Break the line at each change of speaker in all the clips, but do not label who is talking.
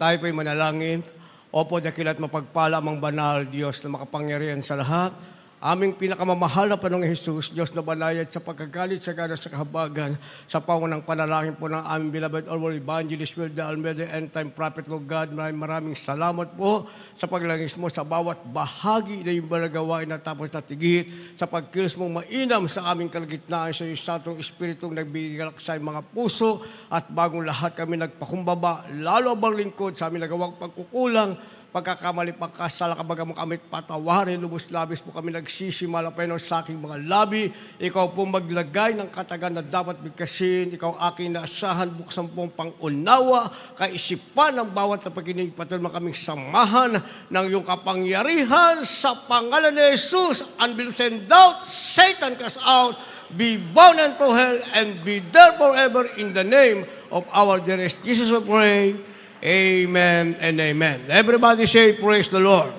Tayo po'y manalangin. Opo, dakilat mapagpala amang banal, Diyos na makapangyarihan sa lahat. Aming pinakamamahal na Panginoong Jesus, Diyos na banayad sa pagkagalit sa gana sa kahabagan, sa pangunang panalangin po ng aming beloved Honorable Evangelist Wilda Almeida, End Time Prophet, Lord God. Maraming salamat po sa paglangis mo sa bawat bahagi na yung balagawain na tapos na tigit, sa pagkilos mong mainam sa aming kalagitnaan sa iyo sa atong espiritong nagbigalak sa mga puso, at bagong lahat kami nagpakumbaba, lalo abang lingkod sa aming nagawang pagkukulang, pagkakamali, pagkasala, kabaga mo kami patawarin, lubos-labis po kami nagsisimala, Panginoon, sa aking mga labi. Ikaw po maglagay ng katagan na dapat bigkasin. Ikaw aking naasahan, buksan pong pangunawa, kaisipan ng bawat na pagkinig, patuloy kaming samahan ng iyong kapangyarihan sa pangalan ni Jesus. Unbelief and doubt, Satan cast out, be bound unto hell, and be there forever in the name of our dearest Jesus we pray. Amen and amen. Everybody say, praise the Lord.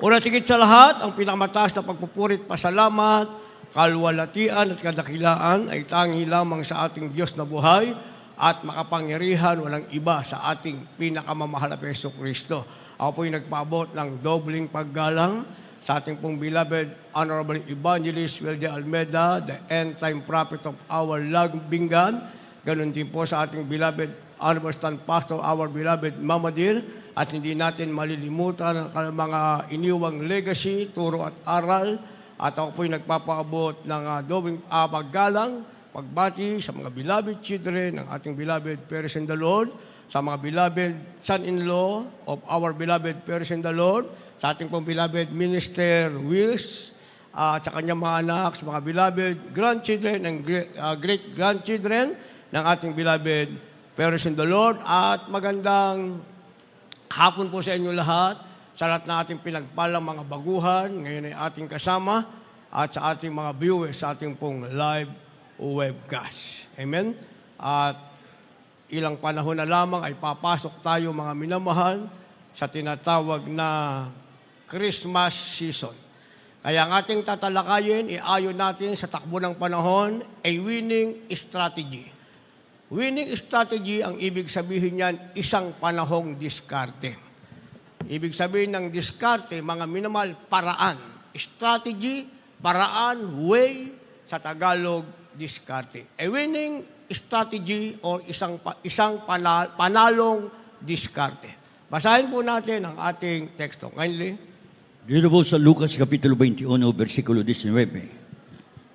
Una tigit sa lahat, ang pinakamataas na pagpupurit, pasalamat, kalwalatian at kadakilaan ay tangi lamang sa ating Diyos na buhay at makapangyarihan, walang iba sa ating pinakamamahal na Jesucristo. Ako po'y nagpaabot ng dobling paggalang sa ating pong beloved Honorable Evangelist Wilda Almeida, the End Time Prophet of our Lagbingan. Ganon din po sa ating beloved Honorable Stand Pastor, our beloved Mama Dear, at hindi natin malilimutan ang mga iniwang legacy, turo at aral. At ako po'y nagpapaabot ng dobling paggalang, pagbati sa mga beloved children ng ating beloved parents in the Lord, sa mga beloved son-in-law of our beloved parents in the Lord, sa ating pong beloved Minister Wills, at sa kanyang mga anak, sa mga beloved grandchildren and great-grandchildren ng ating beloved parents in the Lord, at magandang hapon po sa inyo lahat, sa lahat na ating pinagpalang mga baguhan, ngayon ay ating kasama, at sa ating mga viewers sa ating pong live webcast. Amen? At ilang panahon na lamang ay papasok tayo, mga minamahal, sa tinatawag na Christmas season. Kaya ang ating tatalakayin, iayon natin sa takbo ng panahon, a winning strategy. Winning strategy, ang ibig sabihin niyan, isang panahong diskarte. Ibig sabihin ng diskarte, mga minamahal, paraan. Strategy, paraan, way, sa Tagalog, diskarte. A winning strategy or isang panalong diskarte. Basahin po natin ang ating teksto. Kindly.
Dito po sa Lucas Kapitulo 21, versikulo 19.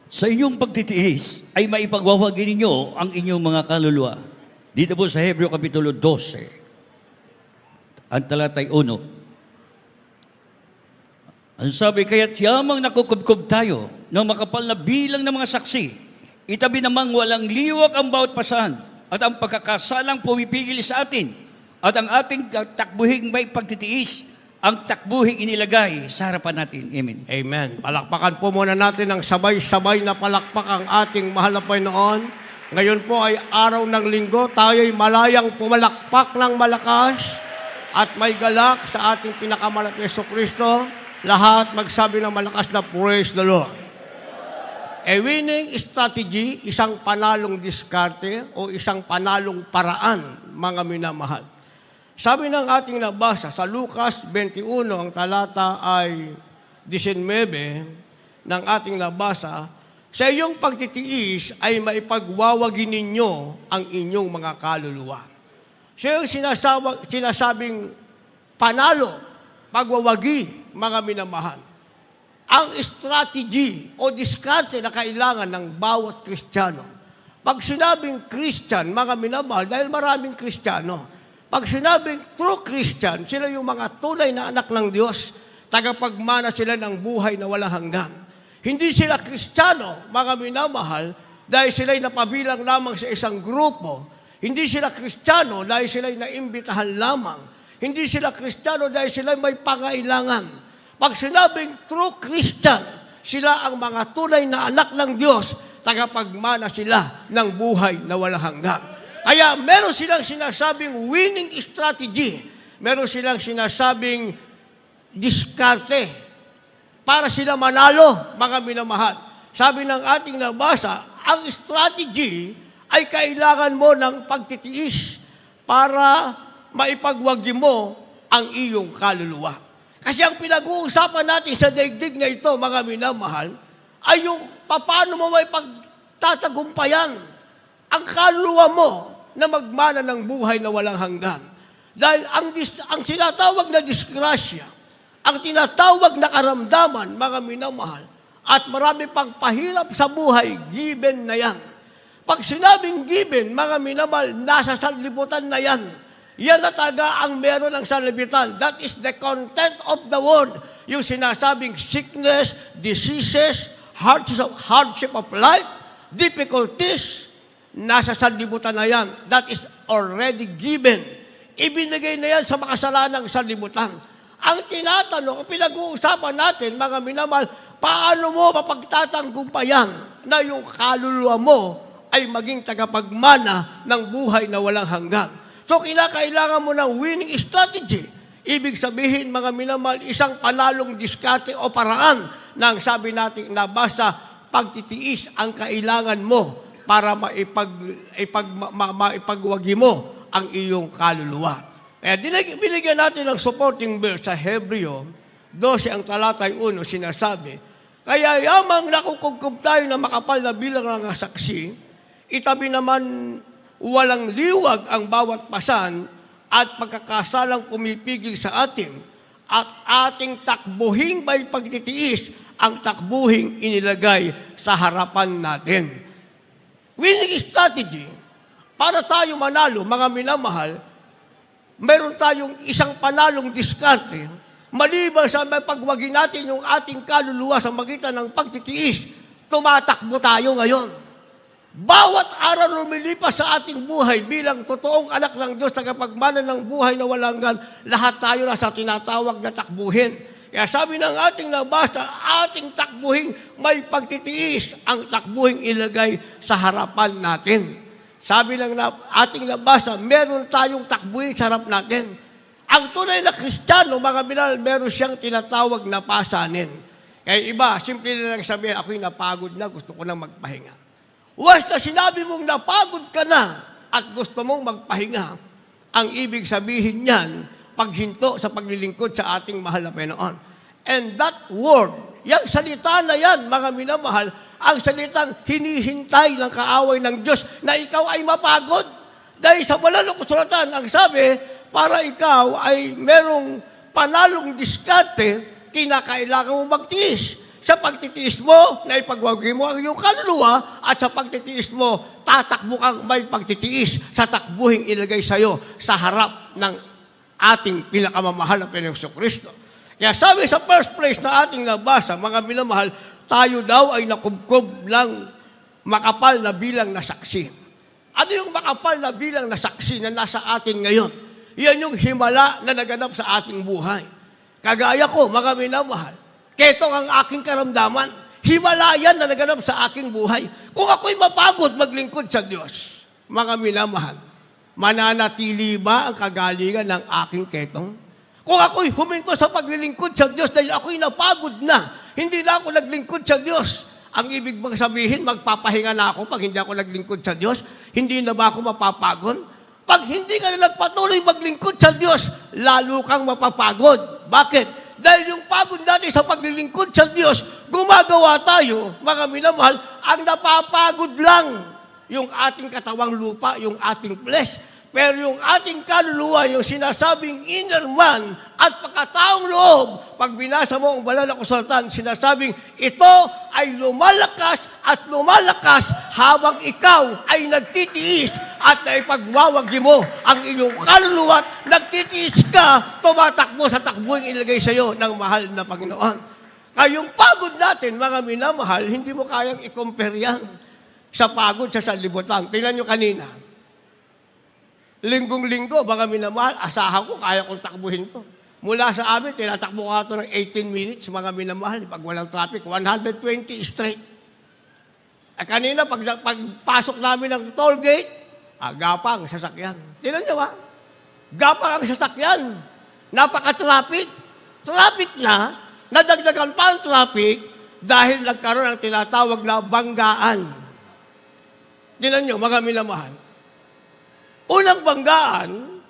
Sa inyong pagtitiis ay maipagwawagi ninyo ang inyong mga kaluluwa. Dito po sa Hebreo Kapitulo 12, ang talatay 1. Ang sabi, kaya't yamang nakukubkob tayo ng makapal na bilang ng mga saksi. Itabi namang walang liwak ang bawat pasahan at ang pagkakasalang pumipigil sa atin at ang ating takbuhing may pagtitiis, ang takbuhing inilagay sa harapan natin. Amen.
Amen. Palakpakan po muna natin ng sabay-sabay na palakpak ang ating mahal na Panginoon. Ngayon po ay araw ng linggo. Tayo'y malayang pumalakpak ng malakas at may galak sa ating pinakamalak na Jesucristo. Lahat magsabi ng malakas na praise the Lord. A winning strategy, isang panalong diskarte o isang panalong paraan, mga minamahal. Sabi ng ating nabasa sa Lucas 21, ang talata ay 19 ng ating nabasa, sa iyong pagtitiis ay maipagwawagi ninyo ang inyong mga kaluluwa. So yung sinasabing panalo, pagwawagi, mga minamahal. Ang strategy o diskarte na kailangan ng bawat Kristiyano. Pag sinabing Christian, mga minamahal, dahil maraming Kristiyano, pag sinabing true Christian, sila yung mga tunay na anak ng Diyos, tagapagmana sila ng buhay na walang hanggan. Hindi sila Kristiyano, mga minamahal, dahil sila'y napabilang lamang sa isang grupo. Hindi sila Kristiyano dahil sila'y naimbitahan lamang. Hindi sila Kristiyano dahil sila'y may pangailangan. Pag sinabing true Christian, sila ang mga tunay na anak ng Diyos, tagapagmana sila ng buhay na walang hanggan. Kaya meron silang sinasabing winning strategy. Meron silang sinasabing diskarte para sila manalo, mga minamahal. Sabi ng ating nabasa, ang strategy ay kailangan mo ng pagtitiis para maipagwagi mo ang iyong kaluluwa. Kasi ang pinag-uusapan natin sa daigdig na ito, mga minamahal, ay yung paano mo may pagtatagumpayan ang kaluluwa mo na magmana ng buhay na walang hanggan. Dahil ang tinatawag na disgrasya, ang tinatawag na karamdaman, mga minamahal, at marami pang pahirap sa buhay, given na yan. Pag sinabing given, mga minamahal, nasa sanlibutan na yan. Yan na talaga ang meron ng sanlibutan. That is the content of the word. Yung sinasabing sickness, diseases, hardship of life, difficulties, nasa sanlibutan na yan. That is already given. Ibinigay na yan sa makasalanang sanlibutan. Ang tinatanong, ang pinag-uusapan natin, mga minamahal, paano mo mapagtatanggumpayan na yung kaluluwa mo ay maging tagapagmana ng buhay na walang hanggan. So, kailangan mo ng winning strategy. Ibig sabihin, mga minamahal, isang panalong diskarte o paraan na ang sabi natin na basta pagtitiis ang kailangan mo para maipagwagi mo ang iyong kaluluwa. Kaya binigyan natin ng supporting verse sa Hebreo 12 ang talatay 1, sinasabi, kaya yamang nakukugkub tayo na makapal na bilang ng saksi, itabi naman walang liwag ang bawat pasan at pagkakasalang pumipigil sa atin at ating takbuhing may pagtitiis ang takbuhing inilagay sa harapan natin. Winning strategy, para tayo manalo, mga minamahal, meron tayong isang panalong diskarte, maliban sa pagwagi natin yung ating kaluluwa sa magitan ng pagtitiis, tumatakbo tayo ngayon. Bawat araw lumilipas sa ating buhay bilang totoong anak ng Diyos, tagapagmana ng buhay na walang hanggan, lahat tayo na sa tinatawag na takbuhin. Kaya sabi ng ating nabasa, ating takbuhin may pagtitiis, ang takbuhin ilagay sa harapan natin. Sabi ng ating nabasa, meron tayong takbuhin sa harap natin. Ang tunay na Kristiyano, mga minal, meron siyang tinatawag na pasanin. Kaya iba, simple na lang sabihin, ako'y napagod na, gusto ko na magpahinga. Once na sinabi mong napagod ka na at gusto mong magpahinga, ang ibig sabihin niyan, paghinto sa paglilingkod sa ating mahal na Panginoon. And that word, yung salita na yan, mga minamahal, ang salitang hinihintay ng kaaway ng Diyos na ikaw ay mapagod. Dahil sa banal na kasulatan, ang sabi, para ikaw ay merong panalong diskarte, kinakailangan mo magtiis. Sa pagtitiis mo, na ipagwagi mo ang iyong kaluluwa, at sa pagtitiis mo, tatakbo kang may pagtitiis sa takbuhing ilagay sa iyo sa harap ng ating pinakamamahal na Panginoong Kristo. Kaya sabi sa first place na ating nabasa, mga minamahal, tayo daw ay nakubkob ng makapal na bilang na saksi. Ano yung makapal na bilang na saksi na nasa atin ngayon? Yan yung himala na naganap sa ating buhay. Kagaya ko, mga minamahal, keto ang aking karamdaman. Himalayan na naganap sa aking buhay. Kung ako'y mapagod maglingkod sa Diyos, mga minamahal, mananatili ba ang kagalingan ng aking ketong? Kung ako'y huminto sa paglilingkod sa Diyos dahil ako'y napagod na, hindi na ako naglingkod sa Diyos, ang ibig bang sabihin, magpapahinga na ako pag hindi ako naglingkod sa Diyos? Hindi na ba ako mapapagod? Pag hindi ka na nagpatuloy maglingkod sa Diyos, lalo kang mapapagod. Bakit? Dahil yung pagod natin sa paglilingkod sa Diyos, gumagawa tayo, mga minamahal, ang napapagod lang yung ating katawang lupa, yung ating flesh. Pero yung ating kaluluwa, yung sinasabing inner man at pagkataong loob, pag binasa mo ang banal na kasulatan, sinasabing ito ay lumalakas at lumalakas habang ikaw ay nagtitiis at naipagwawagi mo ang iyong kaluluwa at nagtitiis ka, tumatakbo sa takbuhin ilagay sa iyo ng mahal na Panginoon. Kaya yung pagod natin, mga minamahal, hindi mo kayang i-compare yan sa pagod sa sanlibutan. Tingnan nyo kanina. Linggong-linggo, mga minamahal, asahan ko, kaya kong takbuhin to. Mula sa amin, tinatakbo ka ito ng 18 minutes, mga minamahal, pag walang traffic, 120 straight. At kanina, pagpasok namin ng toll gate, gapang sasakyan. Tingnan nyo ba? Gapang ang sasakyan. Napaka-traffic. Traffic na, nadagdagan pa ang traffic dahil nagkaroon ng tinatawag na banggaan. Tingnan nyo, mga minamahal. Unang banggaan,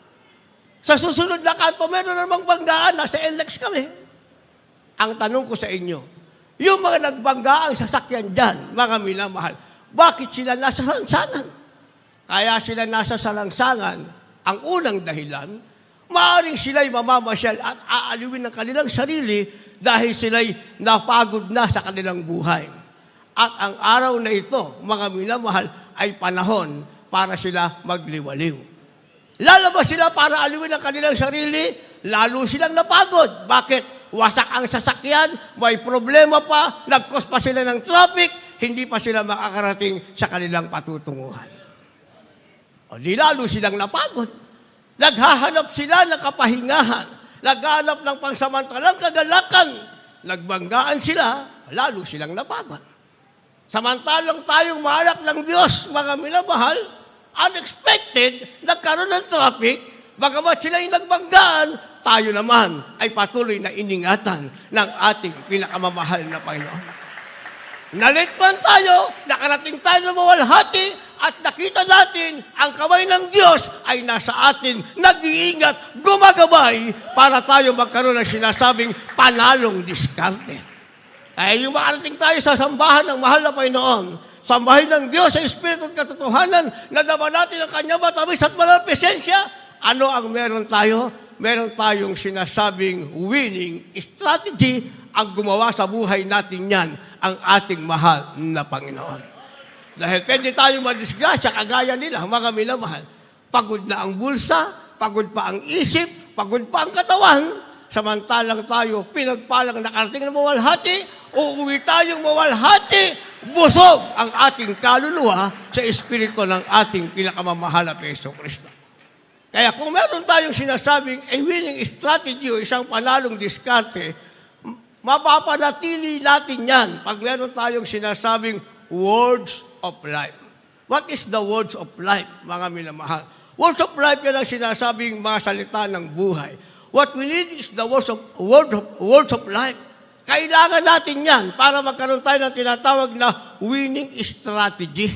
Sa susunod na kanto, meron namang banggaan. Nasa LX kami. Ang tanong ko sa inyo, yung mga nagbanggaang sasakyan dyan, mga minamahal, bakit sila nasa salangsangan? Kaya sila nasa salangsangan, ang unang dahilan, maaaring sila'y mamamasyal at aaliwin ng kanilang sarili dahil sila'y napagod na sa kanilang buhay. At ang araw na ito, mga minamahal, ay panahon para sila magliwaliw. Lalabas sila para aliwin ang kanilang sarili, lalo silang napagod. Bakit? Wasak ang sasakyan, may problema pa, nag-cause pa sila ng traffic, hindi pa sila makakarating sa kanilang patutunguhan. O di lalo silang napagod. Naghahanap sila ng kapahingahan, naghahanap ng pangsamantalang kagalakan, nagbanggaan sila, lalo silang napagod. Samantalang tayong mahalak ng Diyos, mga minamahal, unexpected, nagkaroon ng traffic, bagamat sila yung nagbanggaan, tayo naman ay patuloy na iningatan ng ating pinakamamahal na Panginoon. Nalit man tayo, nakarating tayo na mawalhati, at nakita natin ang kamay ng Diyos ay nasa atin, nag-iingat, gumagabay, para tayo magkaroon ng sinasabing panalong diskarte. Ay yung makarating tayo sa sambahan ng mahal na Panginoon, sambahin ng Diyos sa Espiritu at katotohanan, nadama natin ang kanyang matamis at banal na presensya. Ano ang meron tayo? Meron tayong sinasabing winning strategy. Ang gumawa sa buhay natin yan, ang ating mahal na Panginoon. Dahil pwede tayong madisgrasya, kagaya nila, mga minamahal. Pagod na ang bulsa, pagod pa ang isip, pagod pa ang katawan. Samantalang tayo, pinagpalang nakarating na mawalhati, uuwi tayong mawalhati, busog ang ating kaluluwa sa espiritu ng ating pinakamamahal na Hesus Kristo. Kaya kung meron tayong sinasabing a winning strategy o isang panalong diskarte, mapapanatili natin yan pag meron tayong sinasabing words of life. What is the words of life, mga minamahal? Words of life yan ang sinasabing mga salita ng buhay. What we need is the words of life. Kailangan natin yan para magkaroon tayo ng tinatawag na winning strategy.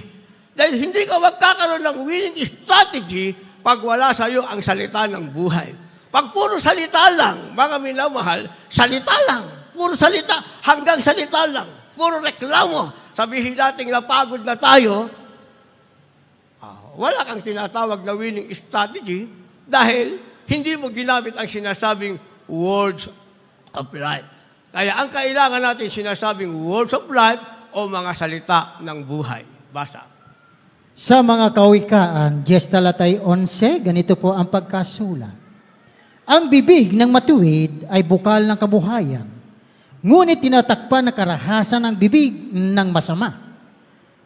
Dahil hindi ka magkakaroon ng winning strategy pag wala sa iyo ang salita ng buhay. Pag puro salita lang, mga minamahal, salita lang. Puro salita, hanggang salita lang. Puro reklamo. Sabihin natin napagod na tayo, wala kang tinatawag na winning strategy dahil hindi mo ginamit ang sinasabing words of life. Kaya ang kailangan natin sinasabing words of life o mga salita ng buhay. Basa.
Sa mga kawikaan, Diyes talatay 11, ganito po ang pagkasulat. Ang bibig ng matuwid ay bukal ng kabuhayan, ngunit tinatakpan ng karahasan ang bibig ng masama.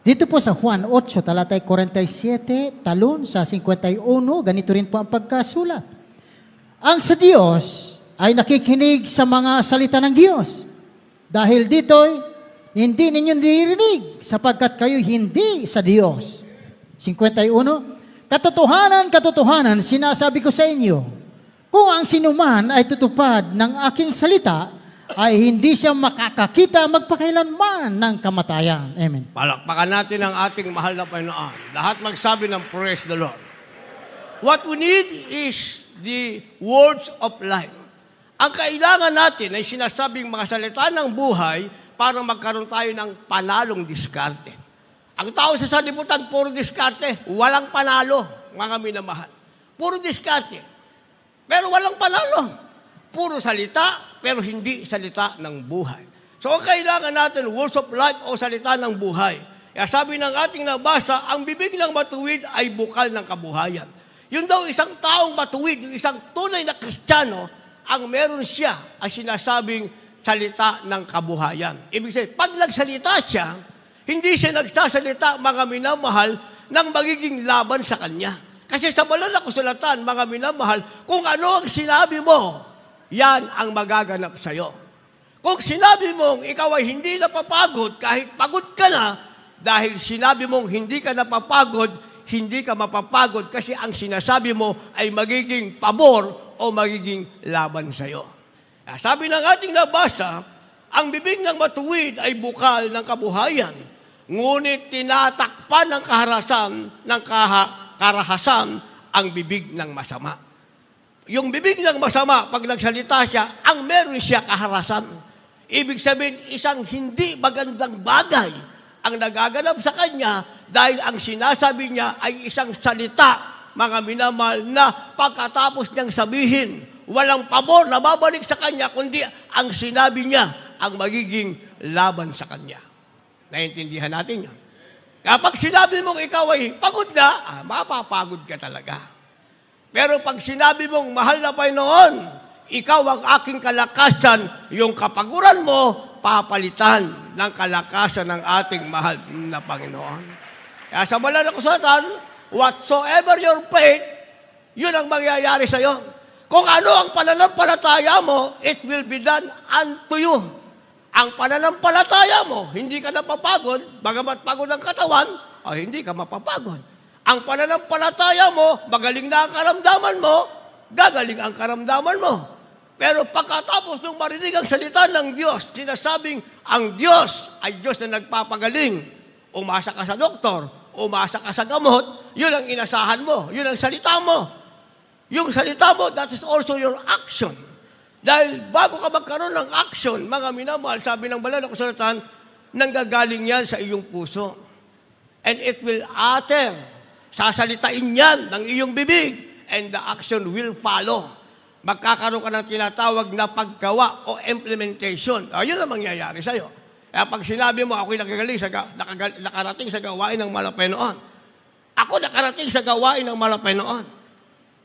Dito po sa Juan 8, talatay 47, talon sa 51, ganito rin po ang pagkasulat. Ang sa Diyos ay nakikinig sa mga salita ng Diyos. Dahil dito'y hindi ninyo niririnig sapagkat kayo hindi sa Diyos. 51, Katotohanan, sinasabi ko sa inyo, kung ang sinuman ay tutupad ng aking salita, ay hindi siya makakakita magpakailanman ng kamatayan. Amen.
Palakpakan natin ang ating mahal na Panginoon. Lahat magsabi ng praise the Lord. What we need is the words of life. Ang kailangan natin ay sinasabing mga salita ng buhay para magkaroon tayo ng panalong diskarte. Ang tao sa salibutan, puro diskarte. Walang panalo, mga minamahal. Puro diskarte. Pero walang panalo. Puro salita, pero hindi salita ng buhay. So ang kailangan natin, words of life o salita ng buhay. Kaya sabi ng ating nabasa, ang bibig ng matuwid ay bukal ng kabuhayan. Yun daw isang taong matuwid, yung isang tunay na Kristiyano, ang meron siya ay sinasabing salita ng kabuhayan. Ibig sabihin, pag nagsalita siya, hindi siya nagsasalita, mga minamahal, ng magiging laban sa kanya. Kasi sa banal na kasulatan, mga minamahal, kung ano ang sinabi mo, yan ang magaganap sa'yo. Kung sinabi mong ikaw ay hindi napapagod, kahit pagod ka na, dahil sinabi mong hindi ka napapagod, hindi ka mapapagod kasi ang sinasabi mo ay magiging pabor o magiging laban sa'yo. Sabi ng ating nabasa, ang bibig ng matuwid ay bukal ng kabuhayan, ngunit tinatakpan ng karahasan ang bibig ng masama. Yung bibig ng masama, pag nagsalita siya, ang meron siya kaharasan. Ibig sabihin, isang hindi magandang bagay ang nagaganap sa kanya dahil ang sinasabi niya ay isang salita, mga minamahal, na pagkatapos niyang sabihin, walang pabor na babalik sa kanya, kundi ang sinabi niya ang magiging laban sa kanya. Naiintindihan natin yan. Kapag sinabi mong ikaw ay pagod na, mapapagod ka talaga. Pero pag sinabi mong mahal na Panginoon, ikaw ang aking kalakasan, yung kapaguran mo, papalitan ng kalakasan ng ating mahal na Panginoon. Kaya sa banal na kasulatan, whatsoever your faith, yun ang mangyayari sa iyo. Kung ano ang pananampalataya mo, it will be done unto you. Ang pananampalataya mo, hindi ka napapagod, bagamat pagod ang katawan, hindi ka mapapagod. Ang pananampalataya mo, magaling na ang karamdaman mo, gagaling ang karamdaman mo. Pero pagkatapos nung marinig ang salita ng Diyos, sinasabing ang Diyos ay Diyos na nagpapagaling. Umasa ka sa doktor, umasa ka sa gamot, yun ang inasahan mo, yun ang salita mo. Yung salita mo, that is also your action. Dahil bago ka magkaroon ng action, mga minamahal, sabi ng banal na kasulatan, nanggagaling yan sa iyong puso. And it will utter. Sasalitain yan ng iyong bibig, and the action will follow. Magkakaroon ka ng tinatawag na paggawa o implementation. Yun ang mangyayari sa'yo. Kaya pag sinabi mo, ako'y nakarating sa gawain ng Malapenoon. Ako nakarating sa gawain ng Malapenoon.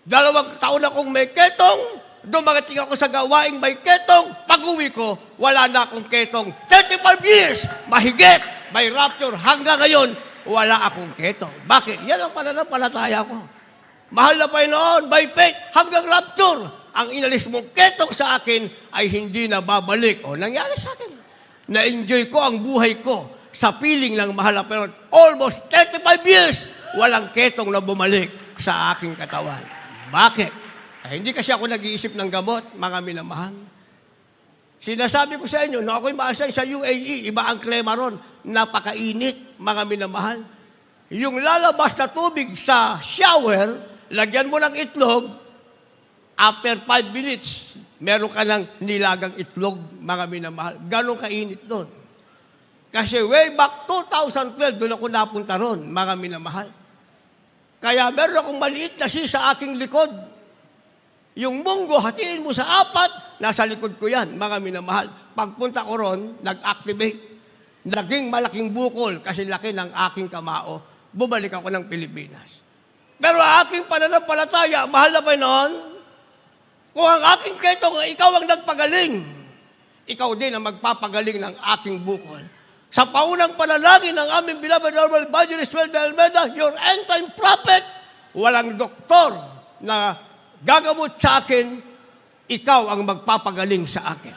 2 taon akong may ketong, dumarating ako sa gawaing may ketong, pag-uwi ko, wala na akong ketong. 35 years, mahigit, may rapture. Hanggang ngayon, wala akong ketong. Bakit? Yan ang pananampalataya ko. Mahal na Panginoon, by faith, hanggang rapture, ang inalis mong ketong sa akin ay hindi na babalik. Nangyari sa akin. Na-enjoy ko ang buhay ko sa piling ng mahal na Panginoon. Almost 35 years, walang ketong na bumalik sa aking katawan. Bakit? Hindi kasi ako nag-iisip ng gamot, mga minamahal. Sinasabi ko sa inyo, ako'y maasay sa UAE, iba ang klema ron, napakainit, mga minamahal. Yung lalabas na tubig sa shower, lagyan mo ng itlog, after 5 minutes, meron ka ng nilagang itlog, mga minamahal. Ganon kainit doon. Kasi way back 2012, doon ako napunta ron, mga minamahal. Kaya meron akong maliit na sa aking likod. Yung munggo, hatiin mo sa 4, nasa likod ko yan, mga minamahal. Pagpunta ko ron, nag-activate. Naging malaking bukol kasi laki ng aking kamao. Bumalik ako ng Pilipinas. Pero aking pananampalataya, mahal na Panginoon, kung ang aking ketong, ikaw ang nagpagaling, ikaw din ang magpapagaling ng aking bukol. Sa paunang panalangin ng aming beloved Honorable Evangelist Weldy Almeda, your end-time prophet, walang doktor na gagamot sa akin, ikaw ang magpapagaling sa akin.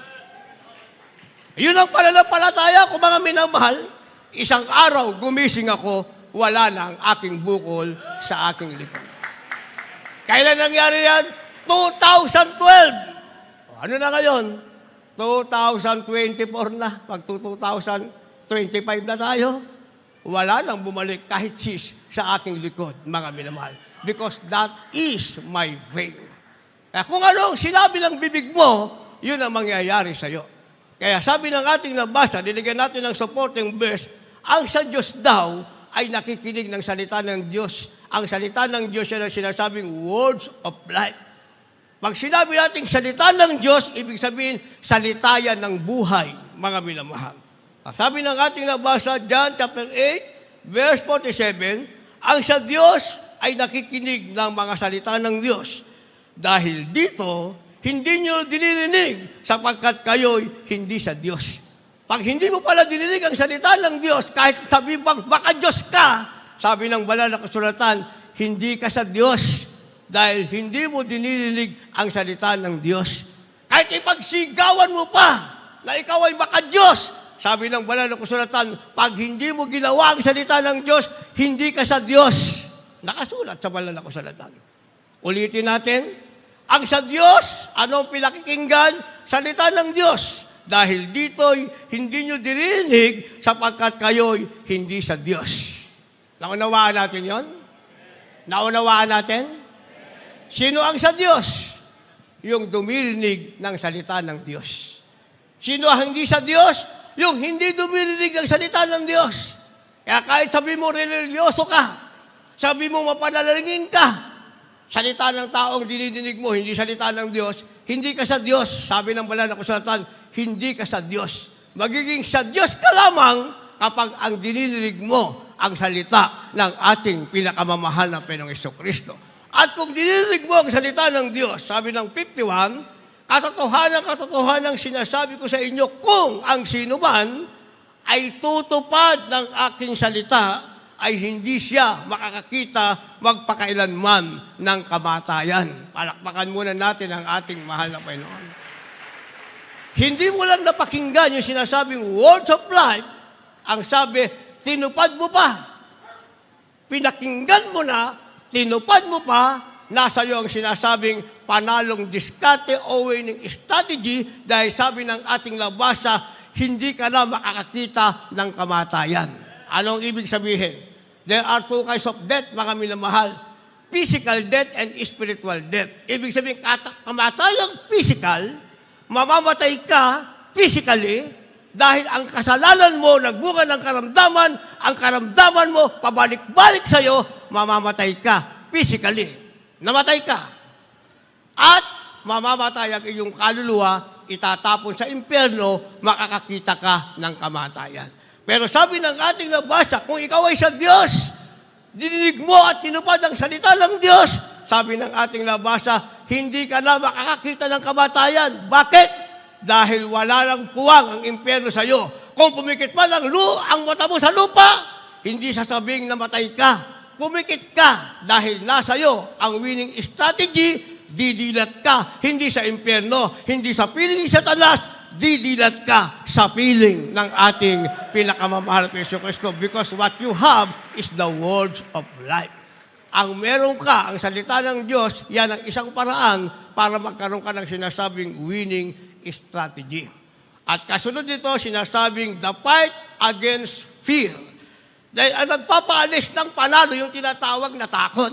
Yun ang pananampalataya ko, mga minamahal. Isang araw, gumising ako, wala na ang aking bukol sa aking likod. Kailan nangyari yan? 2012. Ano na ngayon? 2024 na. Pag 2025 na tayo, wala nang bumalik kahit sa aking likod, mga minamahal. Because that is my faith. Kaya kung anong sinabi ng bibig mo, yun ang mangyayari sa'yo. Kaya sabi ng ating nabasa, diligyan natin ng supporting verse, ang sa Diyos daw ay nakikinig ng salita ng Diyos. Ang salita ng Diyos yan ang sinasabing words of life. Pag sinabi natin salita ng Diyos, ibig sabihin, salita yan ng buhay, mga minamahal. Sabi ng ating nabasa, John chapter 8, verse 47, ang sa Diyos ay nakikinig ng mga salita ng Diyos. Dahil dito, hindi nyo dinirinig sapagkat kayo'y hindi sa Diyos. Pag hindi mo pala dininig ang salita ng Diyos, kahit sabi bang baka Diyos ka, sabi ng banal na kasulatan, hindi ka sa Diyos dahil hindi mo dinirinig ang salita ng Diyos. Kahit ipagsigawan mo pa na ikaw ay baka Diyos, sabi ng banal na kasulatan, pag hindi mo ginawa ang salita ng Diyos, hindi ka sa Diyos. Nakasulat sa banal na kasulatan. Ulitin natin, ang sa Diyos, anong pinakikinggan? Salita ng Diyos. Dahil dito'y hindi nyo dirinig sapagkat kayo'y hindi sa Diyos. Naunawaan natin yon? Naunawaan natin? Sino ang sa Diyos? yung dumirinig ng salita ng Diyos. Sino ang hindi sa Diyos? Yung hindi dumirinig ng salita ng Diyos. Kaya kahit sabi mo religyoso ka, sabi mo mapanalangin ka, salita ng taong dinidinig mo, hindi salita ng Diyos, hindi ka sa Diyos. Sabi ng banal na kasulatan, hindi ka sa Diyos. Magiging sa Diyos ka lamang kapag ang dinidinig mo ang salita ng ating pinakamamahal na Panginoong Jesucristo. At kung dinidinig mo ang salita ng Diyos, sabi ng 51, katotohanan sinasabi ko sa inyo, kung ang sino man ay tutupad ng aking salita, ay hindi siya makakakita magpakailanman ng kamatayan. Palakpakan muna natin ang ating mahal na Panginoon. Hindi mo lang napakinggan yung sinasabing words of life, ang sabi, tinupad mo pa. Pinakinggan mo na, tinupad mo pa, nasa iyo ang sinasabing panalong diskarte o winning strategy dahil sabi ng ating labasa, hindi ka na makakakita ng kamatayan. Anong ibig sabihin? There are two kinds of death, mga minamahal. Physical death and spiritual death. Ibig sabihin, kamatayang physical, mamamatay ka physically dahil ang kasalanan mo nagbunga ng karamdaman, ang karamdaman mo pabalik-balik sa'yo, mamamatay ka physically. Namatay ka. At mamamatay ang iyong kaluluwa, itatapon sa impyerno, makakakita ka ng kamatayan. Pero sabi ng ating nabasa, kung ikaw ay sa Diyos, dininig mo at tinupad ang salita ng Diyos, sabi ng ating nabasa, hindi ka na makakakita ng kamatayan. Bakit? Dahil wala lang puwang ang impyerno sa iyo. Kung pumikit pa lang ang mata mo sa lupa, hindi sasabing namatay ka. Pumikit ka dahil nasa iyo ang winning strategy, didilat ka. Hindi sa impyerno, hindi sa piling ni Satanas, didilat ka sa piling ng ating pinakamamahal na Jesucristo because what you have is the words of life. Ang meron ka, ang salita ng Diyos, yan ang isang paraan para magkaroon ka ng sinasabing winning strategy. At kasunod nito, sinasabing the fight against fear. Dahil ang nagpapaalis ng panalo, yung tinatawag na takot.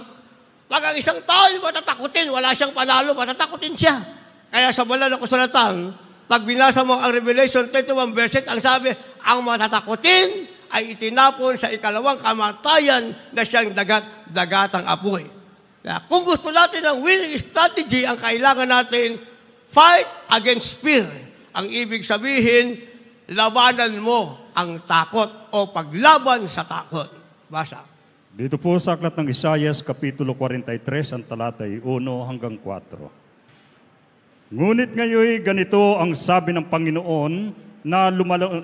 Pag ang isang tao yung matatakutin, wala siyang panalo, matatakutin siya. Kaya sa banal na kasulatan, pag binasa mo ang Revelation 21 verse 8, ang sabi, ang matatakutin ay itinapon sa ikalawang kamatayan na siyang dagat-dagatang apoy. Kaya kung gusto natin ng winning strategy, ang kailangan natin, fight against fear. Ang ibig sabihin, labanan mo ang takot o paglaban sa takot. Basa.
Dito po sa aklat ng Isaias, Kapitulo 43, ang talatay 1 hanggang 4. Ngunit ngayon ganito ang sabi ng Panginoon na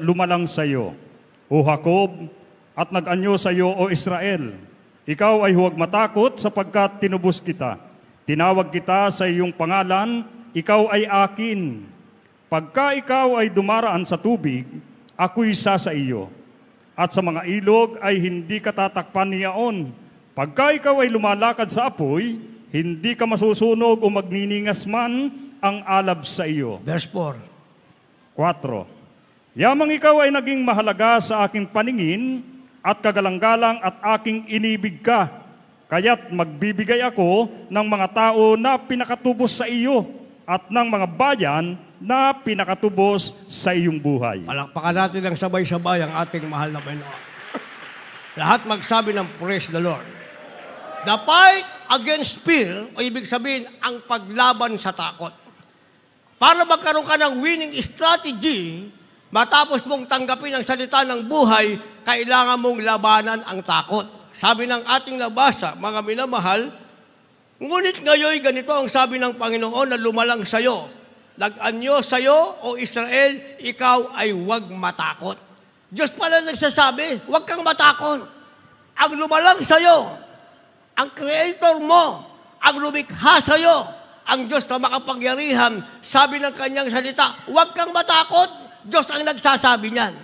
lumalang sa iyo, O Jacob, at nag-anyo sa iyo, O Israel. Ikaw ay huwag matakot sapagkat tinubos kita. Tinawag kita sa iyong pangalan, ikaw ay akin. Pagka ikaw ay dumaraan sa tubig, ako'y isa sa iyo. At sa mga ilog ay hindi ka tatakpan niyaon. Pagka ikaw ay lumalakad sa apoy, hindi ka masusunog o magniningas man ang alab sa iyo.
Verse 4.
4. Yamang ikaw ay naging mahalaga sa aking paningin at kagalang-galang at aking inibig ka. Kaya't magbibigay ako ng mga tao na pinakatubos sa iyo at ng mga bayan na pinakatubos sa iyong buhay.
Palakpakan natin ng sabay-sabay ang ating mahal na Panginoon. Lahat magsabi ng praise the Lord. The fight against fear, o ibig sabihin, ang paglaban sa takot. Para magkaroon ka ng winning strategy, matapos mong tanggapin ang salita ng buhay, kailangan mong labanan ang takot. Sabi ng ating nabasa, mga minamahal, ngunit ngayon ganito ang sabi ng Panginoon na lumalang sa iyo. Nag-anyo sa iyo, O Israel, ikaw ay huwag matakot. Diyos pala nagsasabi, huwag kang matakot. Ang lumalang sa iyo, ang Creator mo, ang lumikha sa iyo, ang Diyos na makapangyarihan, sabi ng kanyang salita, huwag kang matakot. Diyos ang nagsasabi niyan.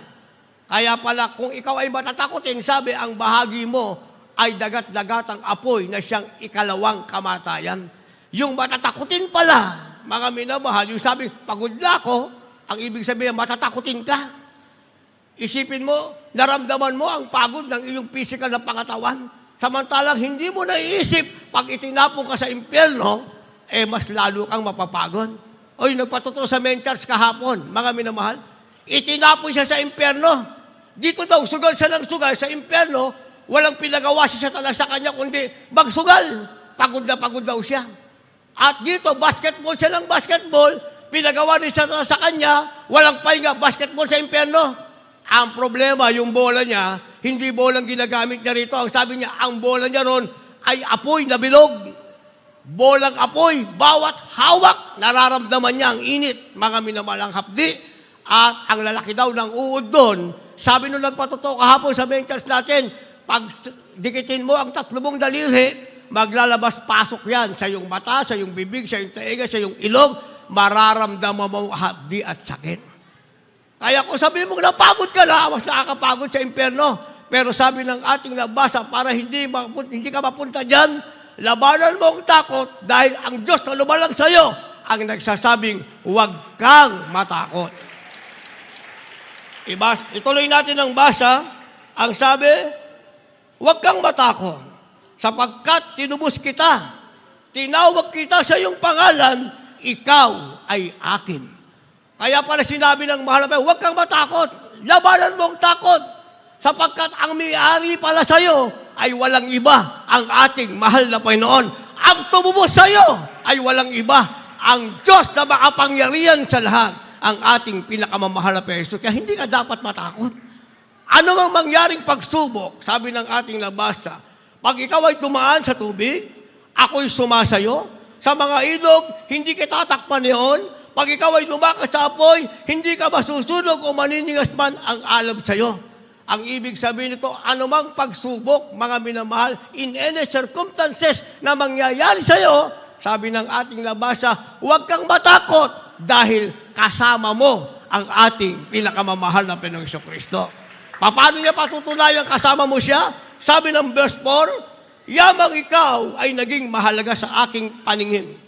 Kaya pala, kung ikaw ay matatakotin, sabi, ang bahagi mo ay dagat-dagatang apoy na siyang ikalawang kamatayan. Yung matatakotin pala, mga minamahal, yung sabi, pagod na ako, ang ibig sabihin, matatakotin ka. Isipin mo, naramdaman mo ang pagod ng iyong physical na pangatawan. Samantalang hindi mo naiisip, pag itinapon ka sa impyerno, mas lalo kang mapapagod. Oy, nagpatotoo sa main church kahapon, mga minamahal, itinapoy siya sa impyerno. Dito daw, sugal siya ng sugal sa impyerno, walang pinagawa si Satanas sa kanya, kundi magsugal. Pagod na pagod daw siya. At dito, basketball siya ng basketball, pinagawa ni Satanas sa kanya, walang pahinga, basketball sa impyerno. Ang problema, yung bola niya, hindi bolang ginagamit niya rito. Ang sabi niya, ang bola niya ron ay apoy na bilog. Bolang apoy, bawat hawak, nararamdaman niya ang init, mga minamalang hapdi. At ang lalaki daw ng uod doon, sabi nung nagpatotoo kahapon sa main church natin, pag dikitin mo ang 3 daliri, maglalabas-pasok yan sa iyong mata, sa iyong bibig, sa iyong tainga, sa iyong ilong, mararamdaman mo hapdi at sakit. Kaya kung sabi mo, napagod ka na, mas nakakapagod sa impyerno. Pero sabi ng ating nabasa, para hindi ka mapunta dyan, labanan mo ang takot dahil ang Diyos na lumalang sa iyo ang nagsasabing, huwag kang matakot. Ituloy natin ang basa. Ang sabi, huwag kang matakot sapagkat tinubos kita. Tinawag kita sa iyong pangalan, ikaw ay akin. Kaya pala sinabi ng mahal na huwag kang matakot. Labanan mo ang takot sapagkat ang may-ari pala sa iyo ay walang iba, ang ating mahal na Panginoon. Ang tumubos sa iyo ay walang iba, ang Diyos na makapangyarihan sa lahat, ang ating pinakamamahal na Peso. Kaya hindi ka dapat matakot. Ano mang mangyaring pagsubok, sabi ng ating nabasa, pag ikaw ay dumaan sa tubig, ako'y sumasayo. Sa mga ilog, hindi kita tatakpan niyon. Pag ikaw ay lumakas sa apoy, hindi ka masusunog o maniningas man ang alab sa iyo. Ang ibig sabihin nito, anumang pagsubok, mga minamahal, in any circumstances na mangyayari sa iyo, sabi ng ating nabasa, huwag kang matakot dahil kasama mo ang ating pinakamamahal na Panginoong Kristo. Paano niya patutunayan kasama mo siya? Sabi ng verse 4, yamang ikaw ay naging mahalaga sa aking paningin.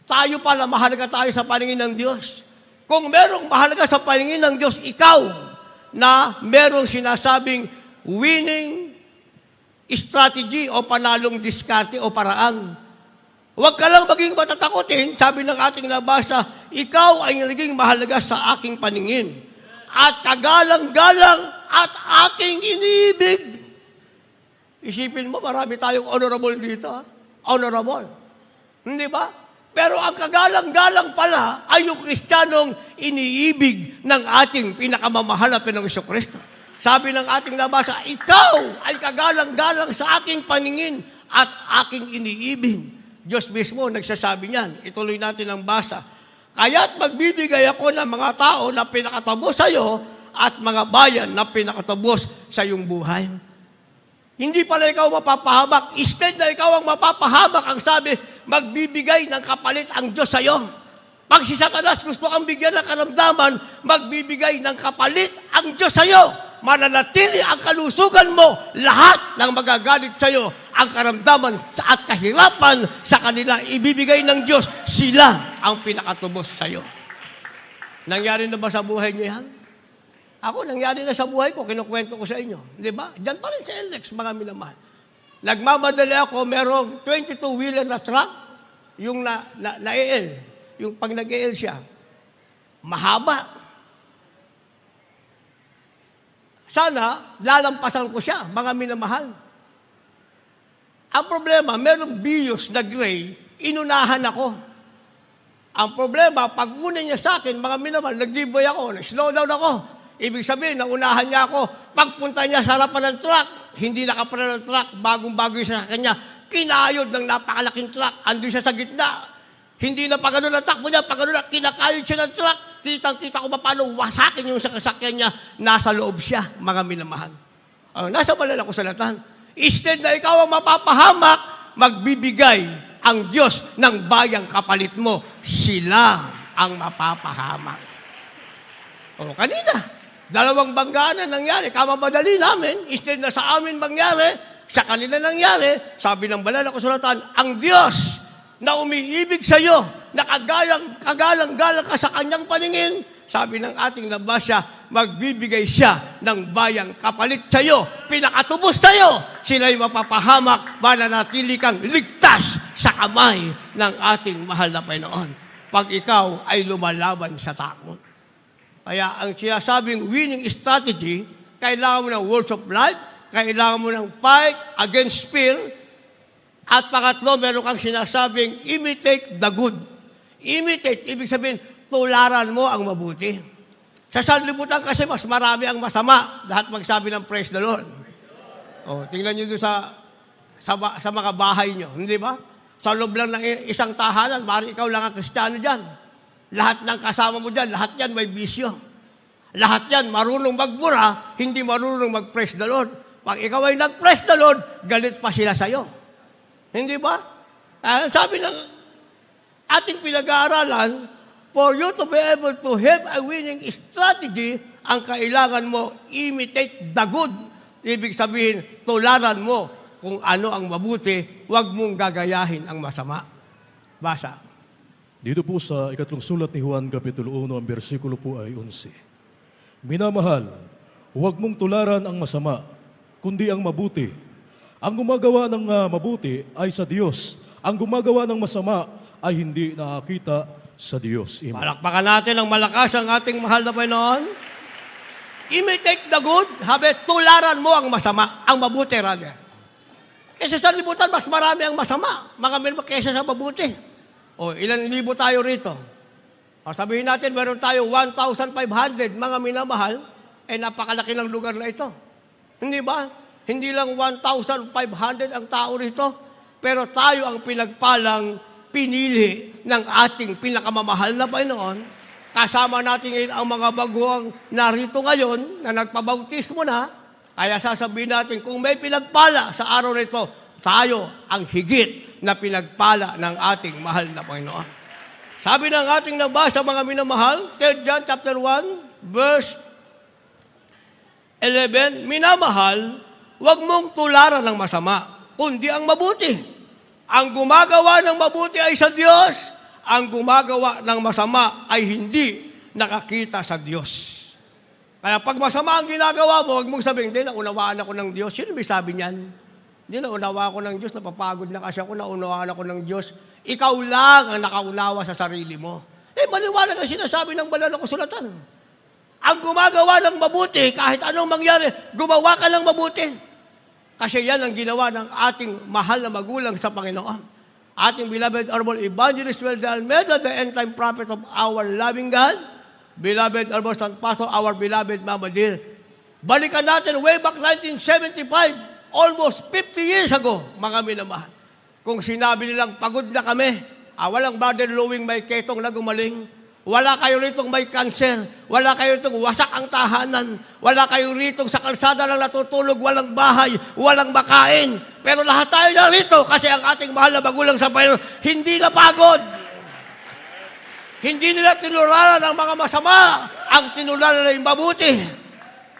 Tayo pala, mahalaga tayo sa paningin ng Diyos. Kung merong mahalaga sa paningin ng Diyos, ikaw, na merong sinasabing winning strategy o panalong diskarte o paraan. Huwag ka lang maging matatakotin, sabi ng ating nabasa, ikaw ay naging mahalaga sa aking paningin at kagalang-galang at aking iniibig. Isipin mo, marami tayong honorable dito. Honorable. Hindi ba? Pero ang kagalang-galang pala ay yung Kristiyanong iniibig ng ating pinakamamahal na Panginoong Kristo. Sabi ng ating nabasa, ikaw ay kagalang-galang sa aking paningin at aking iniibig. Diyos mismo nagsasabi niyan. Ituloy natin ang basa. Kaya't magbibigay ako ng mga tao na pinakatabos sa iyo at mga bayan na pinakatabos sa iyong buhay. Hindi pala ikaw mapapahamak. Instead na ikaw ang mapapahamak, ang sabi, magbibigay ng kapalit ang Diyos sa iyo. Pag si Satanas gusto kang bigyan ng karamdaman, magbibigay ng kapalit ang Diyos sa iyo. Mananatili ang kalusugan mo, lahat ng magagalit sa iyo, ang karamdaman at kahirapan sa kanila, ibibigay ng Diyos, sila ang pinakatubos sa iyo. Nangyari na ba sa buhay niyo yan? Ako, nangyari na sa buhay ko, kinukwento ko sa inyo. Di ba? Diyan pa rin sa LX, mga minamahal. Nagmamadali ako, merong 22-wheeler na truck, yung na-EL, yung pag nag-EL siya, mahaba. Sana, lalampasan ko siya, mga minamahal. Ang problema, merong Vios na gray, inunahan ako. Ang problema, pag una niya sa akin, mga minamahal, nag-giveaway ako, nag-slow down ako. Ibig sabihin, naunahan niya ako. Pagpunta niya sa harapan ng truck, hindi nakapala ng truck, bagong-bago siya sa kanya, kinayod ng napakalaking truck, andun siya sa gitna. Hindi na pagano ng takbo niya, pagano na, kinakayod siya ng truck. Kitang-kita ko pa paano wasakin yung sakasakyan niya, nasa loob siya, mga minamahal. Nasa balala ko sa latan. Instead na ikaw ang mapapahamak, magbibigay ang Diyos ng bayang kapalit mo. Sila ang mapapahamak. Kanina, 2 banggaan na nangyari, kamamadali namin, instead na sa amin mangyari, sa kanila nangyari, sabi ng banal na kasulatan, ang Diyos na umiibig sa iyo, na kagalang-galang ka sa kanyang paningin, sabi ng ating nabasa, magbibigay siya ng bayang kapalit sa iyo, pinakatubos sa iyo, sila'y mapapahamak, mananatili kang ligtas sa kamay ng ating mahal na Panginoon pag ikaw ay lumalaban sa takot. Kaya ang sinasabing winning strategy, kailangan mo ng words of life, kailangan mo ng fight against fear, at pangatlo, meron kang sinasabing imitate the good. Imitate, ibig sabihin, tularan mo ang mabuti. Sa sanlibutan kasi mas marami ang masama. Lahat magsabi ng praise the Lord. O, tingnan nyo doon sa mga bahay nyo, hindi ba? Sa loob lang ng isang tahanan, mari ikaw lang ang Kristiyano dyan. Lahat ng kasama mo dyan, lahat yan may bisyo. Lahat yan marunong magbura, hindi marunong mag-praise the Lord. Pag ikaw ay nag-praise the Lord, galit pa sila sa'yo. Hindi ba? Sabi ng ating pinag-aaralan, for you to be able to have a winning strategy, ang kailangan mo, imitate the good. Ibig sabihin, tularan mo kung ano ang mabuti, huwag mong gagayahin ang masama. Basa.
Dito po sa ikatlong sulat ni Juan, Kapitulo 1, ang bersikulo po ay 11. Minamahal, huwag mong tularan ang masama, kundi ang mabuti. Ang gumagawa ng mabuti ay sa Diyos. Ang gumagawa ng masama ay hindi nakakita sa Diyos. Amen.
Palakpakan natin ang malakas ang ating mahal na Panginoon. Imitate the good, habi, tularan mo ang masama, ang mabuti, rather. Kasi sa libutan, mas marami ang masama, mga minimum, kaysa sa mabuti. O, ilan libo tayo rito? O, sabihin natin, meron tayo 1,500, mga minamahal, napakalaki ng lugar na ito. Hindi ba? Hindi lang 1,500 ang tao rito, pero tayo ang pinagpalang pinili ng ating pinakamamahal na Panginoon. Kasama natin ngayon ang mga baguang narito ngayon na nagpabautismo na. Kaya sasabihin natin, kung may pinagpala sa araw na ito, tayo ang higit na pinagpala ng ating mahal na Panginoon. Sabi ng ating nabasa, mga minamahal, 3 John chapter 1, verse 11, minamahal, huwag mong tularan ng masama, kundi ang mabuti. Ang gumagawa ng mabuti ay sa Diyos, ang gumagawa ng masama ay hindi nakakita sa Diyos. Kaya pag masama ang ginagawa mo, huwag mong sabihin, hindi, naunawaan ako ng Diyos. Sino may sabi niyan? Hindi, naunawaan ako ng Diyos, napapagod na kasi ako, naunawaan ako ng Diyos. Ikaw lang ang nakaunawa sa sarili mo. Maliwanag ang sinasabi ng banal na kasulatan. Ang gumagawa ng mabuti, kahit anong mangyari, gumawa ka ng mabuti. Kasi yan ang ginawa ng ating mahal na magulang sa Panginoon. Ating beloved Honorable Evangelist Well de Almeida, the end-time prophet of our loving God, beloved Honorable St. Pastor, our beloved Mama Dear. Balikan natin way back 1975, almost 50 years ago, mga minamahal. Kung sinabi nilang pagod na kami, walang burden-lowing may ketong na gumaling, wala kayo ritong may kanser, wala kayo ritong wasak ang tahanan, wala kayo ritong sa kalsada lang natutulog, walang bahay, walang makain. Pero lahat tayo narito kasi ang ating mahal na magulang sa Panginoon hindi napagod. Hindi nila tinularan ang mga masama, ang tinularan nila yung mabuti.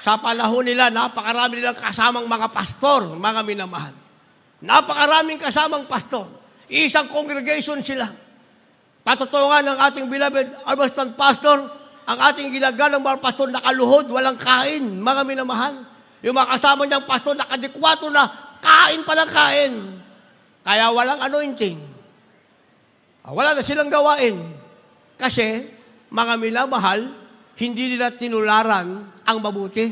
Sa panahon nila, napakarami nilang kasamang mga pastor, mga minamahal. Napakaraming kasamang pastor. Isang congregation sila. Patutungan ng ating beloved Albastan Pastor, ang ating ginagalang mga pastor nakaluhod, walang kain, mga minamahal. Yung mga kasama niyang pastor nakadikwato na kain pa ng kain. Kaya walang anointing. Wala na silang gawain. Kasi, mga minamahal, hindi nila tinularan ang mabuti.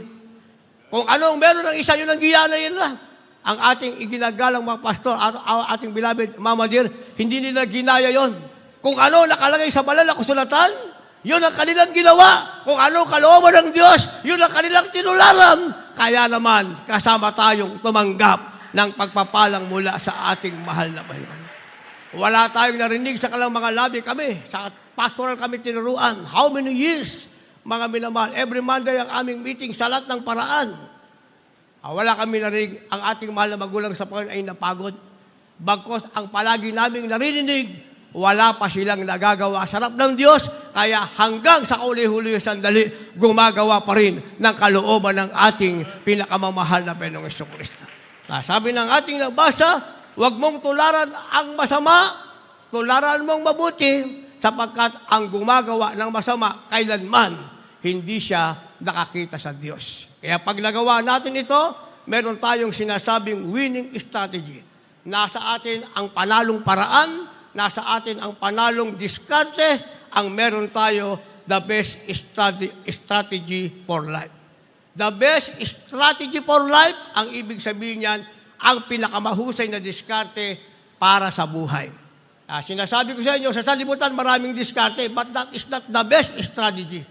Kung anong meron ng isa yun ang giyana yun na. Ang ating iginagalang mga pastor, ating beloved Mama Dear, hindi nila ginaya yon. Kung ano nakalagay sa banal na kasulatan, yun ang kanilang ginawa. Kung ano kalooban ng Diyos, yun ang kanilang tinularan. Kaya naman, kasama tayong tumanggap ng pagpapalang mula sa ating mahal na Panginoon. Wala tayong narinig sa kanilang mga labi kami. Sa pastoral kami tinuruan. How many years, mga minamahal? Every Monday ang aming meeting sa lahat ng paraan. Wala kami narinig. Ang ating mahal na magulang sa Panginoon ay napagod. Bagkos ang palagi naming narinig, wala pa silang nagagawa sa harap ng Diyos, kaya hanggang sa uli-huli sandali, gumagawa pa rin ng kalooban ng ating pinakamamahal na Panginoong Jesucristo. Sabi ng ating nabasa, huwag mong tularan ang masama, tularan mong mabuti, sapagkat ang gumagawa ng masama, kailanman, hindi siya nakakita sa Diyos. Kaya pag nagawa natin ito, meron tayong sinasabing winning strategy. Nasa atin ang panalong paraan, nasa atin ang panalong diskarte, ang meron tayo, the best strategy for life. The best strategy for life, ang ibig sabihin niyan, ang pinakamahusay na diskarte para sa buhay. Sinasabi ko sa inyo, sa salibutan maraming diskarte, but that is not the best strategy.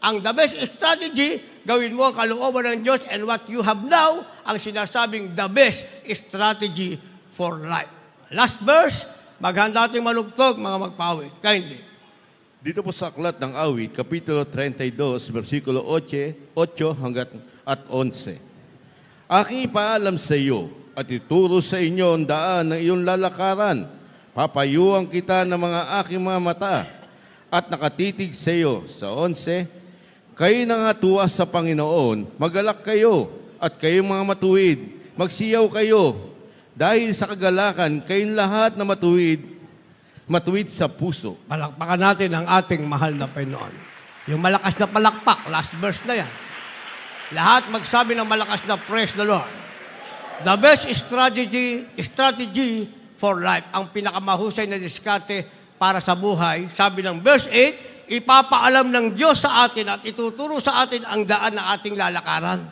Ang the best strategy, gawin mo ang kalooban ng Diyos, and what you have now, ang sinasabing the best strategy for life. Last verse, maghanda ating manugtog, mga magpawid. Kindly.
Dito po sa Aklat ng Awit, Kapitulo 32, versikulo 8 hanggat at 11. Aking ipaalam sa iyo at ituro sa inyo ang daan ng iyong lalakaran. Papayuhan kita ng mga aking mga mata at nakatitig sa iyo. Sa 11, kayo nangatuwa sa Panginoon, magalak kayo at kayong mga matuwid, magsiyaw kayo. Dahil sa kagalakan, kayong lahat na matuwid sa puso.
Palakpakan natin ang ating mahal na Panginoon. Yung malakas na palakpak, last verse na yan. Lahat magsabi ng malakas na praise the Lord. The best strategy for life, ang pinakamahusay na diskarte para sa buhay, sabi ng verse 8, ipapaalam ng Diyos sa atin at ituturo sa atin ang daan na ating lalakaran.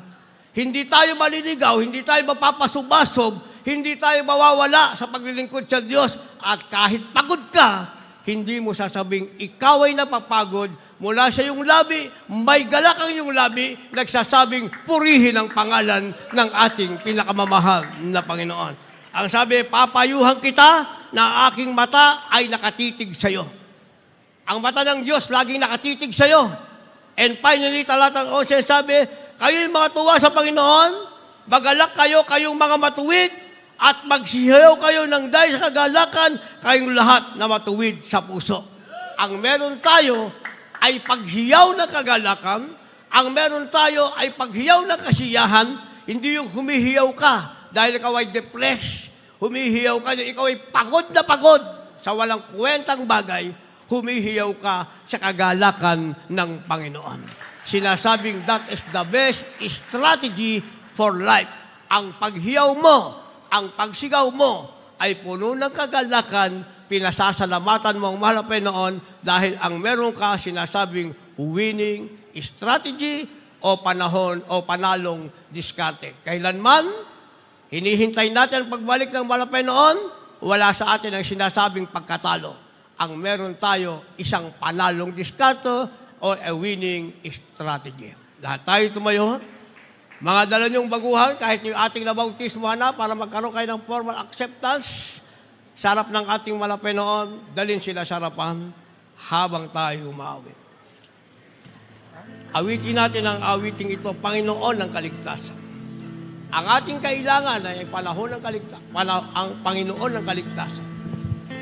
Hindi tayo maliligaw, hindi tayo mapapasubasob, hindi tayo mawawala sa paglilingkod sa Diyos. At kahit pagod ka, hindi mo sasabing ikaw ay napapagod. Mula sa iyong labi, may galak ang iyong labi, nagsasabing purihin ang pangalan ng ating pinakamamahal na Panginoon. Ang sabi, papayuhan kita na aking mata ay nakatitig sa iyo. Ang mata ng Diyos laging nakatitig sa iyo. And finally, talatang 11 sabi, kayo'y mga tuwa sa Panginoon, magalak kayo, kayong mga matuwid, at magsihaw kayo ng dahil sa kagalakan, kayong lahat na matuwid sa puso. Ang meron tayo ay paghiyaw ng kagalakan, ang meron tayo ay paghiyaw ng kasiyahan, hindi yung humihiyaw ka dahil ikaw ay depressed, humihiyaw ka, ikaw ay pagod na pagod sa walang kwentang bagay, humihiyaw ka sa kagalakan ng Panginoon. Sinasabing that is the best strategy for life. Ang paghiyaw mo, ang pagsigaw mo ay puno ng kagalakan, pinasasalamatan mo ang mahal na Panginoon dahil ang meron ka sinasabing winning strategy o panahon o panalong diskarte. Kailanman, hinihintay natin ang pagbalik ng mahal na Panginoon, wala sa atin ang sinasabing pagkatalo. Ang meron tayo isang panalong diskarte o a winning strategy. Lahat tayo tumayo. Mga dala niyong baguhan, kahit yung ating nabautismuhan na para magkaroon kayo ng formal acceptance, sa harap ng ating malapay noon, dalhin sila sa harapan habang tayo umawit. Awitin natin ang awiting ito, Panginoon ng Kaligtasan. Ang ating kailangan ay panahon ng ang Panginoon ng Kaligtasan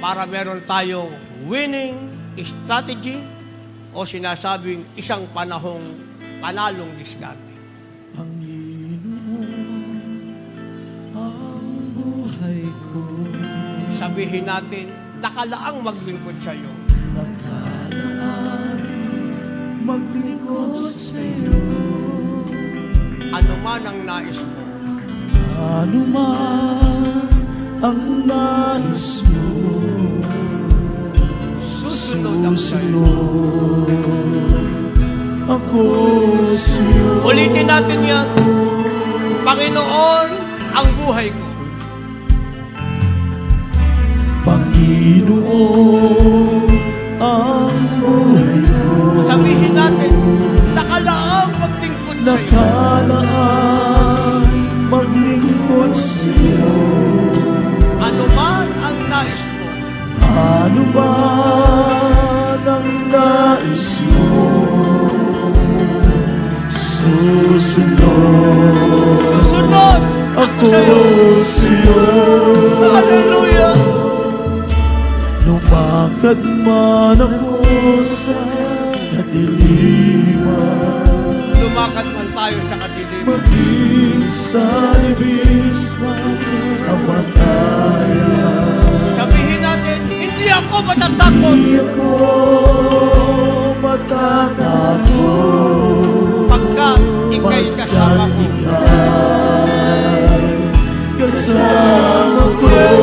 para meron tayong winning strategy o sinasabing isang panalong diskarte. Sabihin natin, nakalaang maglingkod sa iyo.
Nakalaan maglingkod sa iyo.
Ano man ang nais mo.
Ano man ang nais mo.
Susunod ang sa'yo.
Ako sa iyo.
Ulitin natin yan. Panginoon, ang buhay ko.
Panginoon, ang buhay ko.
Sabihin natin, nakalaang maglingkod sa iyo.
Nakalaan maglingkod sa iyo.
Ano man ang nais mo.
Ano man ang nais mo.
Susunod
ako
sa iyo.
sa iyo.
Hallelujah!
Lumakad man ako sa kadiliman,
Lumakad man tayo sa kadiliman.
maging sa libis ng kamatayan.
Sabihin natin, hindi ako matatakot.
Hindi ako matatakot
Pagka ika'y kasama ko.
ika'y kasama ko.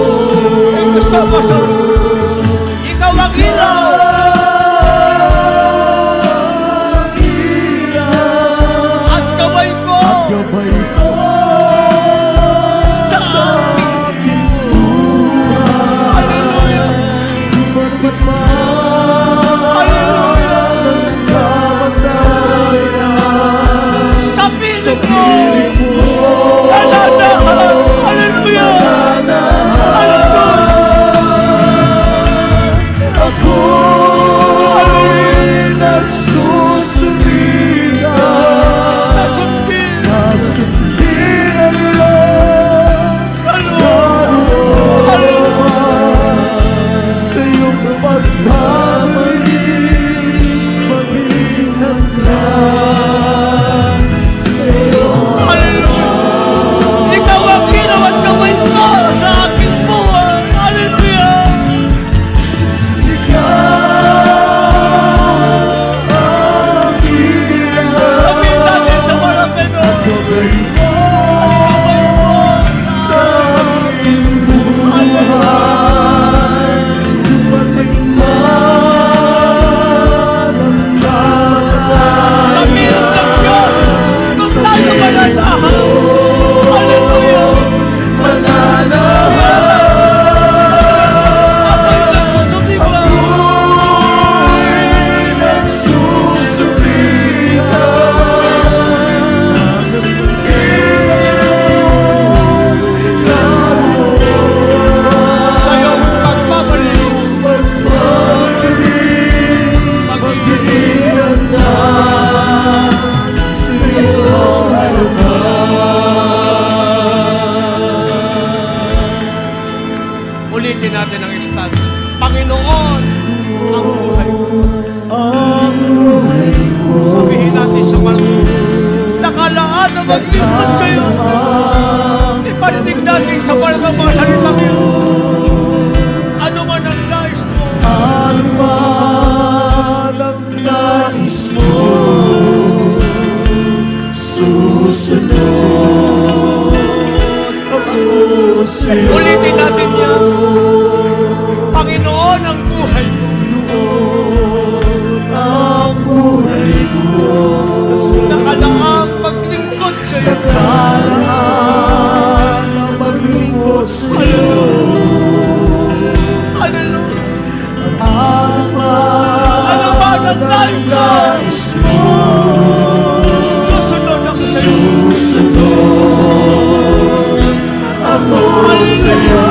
nais mo.
Susunod ako sa iyo.
Susunod ako sa'yo.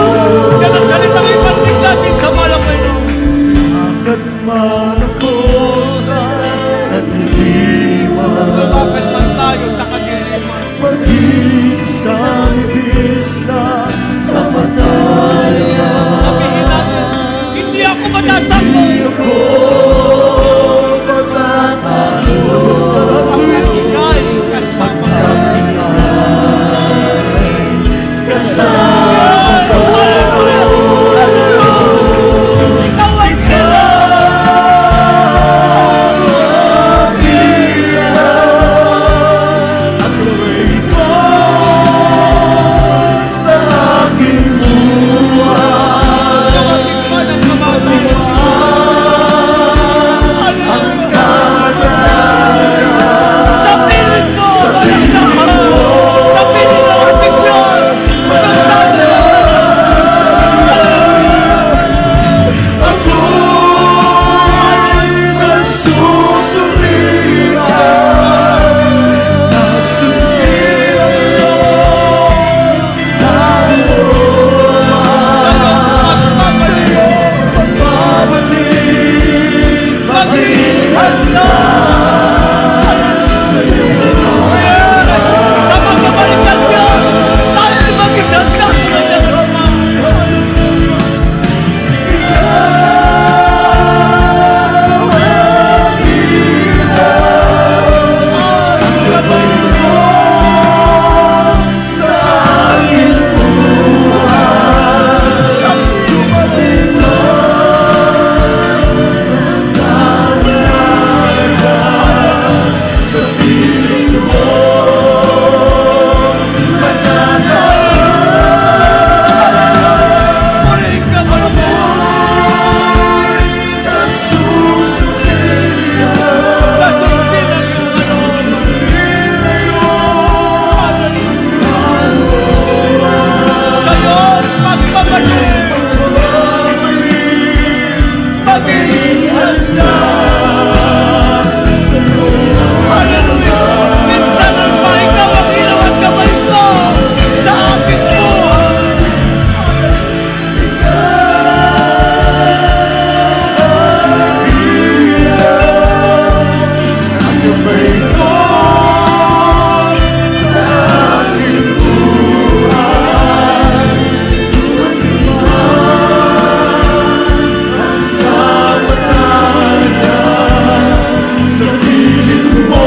Yan ang salitang ipanig natin sa malang Panginoon.
Hanggat man ako sa kadiliman,
Lumakad man tayo sa kadiliman.
maging sa ibis na kamatayan.
Sabihin natin, hindi ako matatakbo.
Ako matatapos ka na
Ika'y kasama.
kasama ko.
Ikaw ay
Sa aking buhay,
dumating man ang kamatayan. Sa piling ko, sa piling ng ating Diyos,
ako'y nagsusumikap. Nasumira sa'yo, pagbabalik, maging handa.
sa pagbabalik ng Diyos, tayo ay maging handa sa kanyang Roma.
Sa aking buhay, dumating sa piling mo,
Marinig ka ba naman?
nagsusumikap.
Nasundin ang iyong ano. Sa'yo, pagbabalik. Maging handa. Hallelujah. Minsan ang ikaw ang ilaw at kamay ko sa aking buhay.
Sa aking buhay, sa piling mo,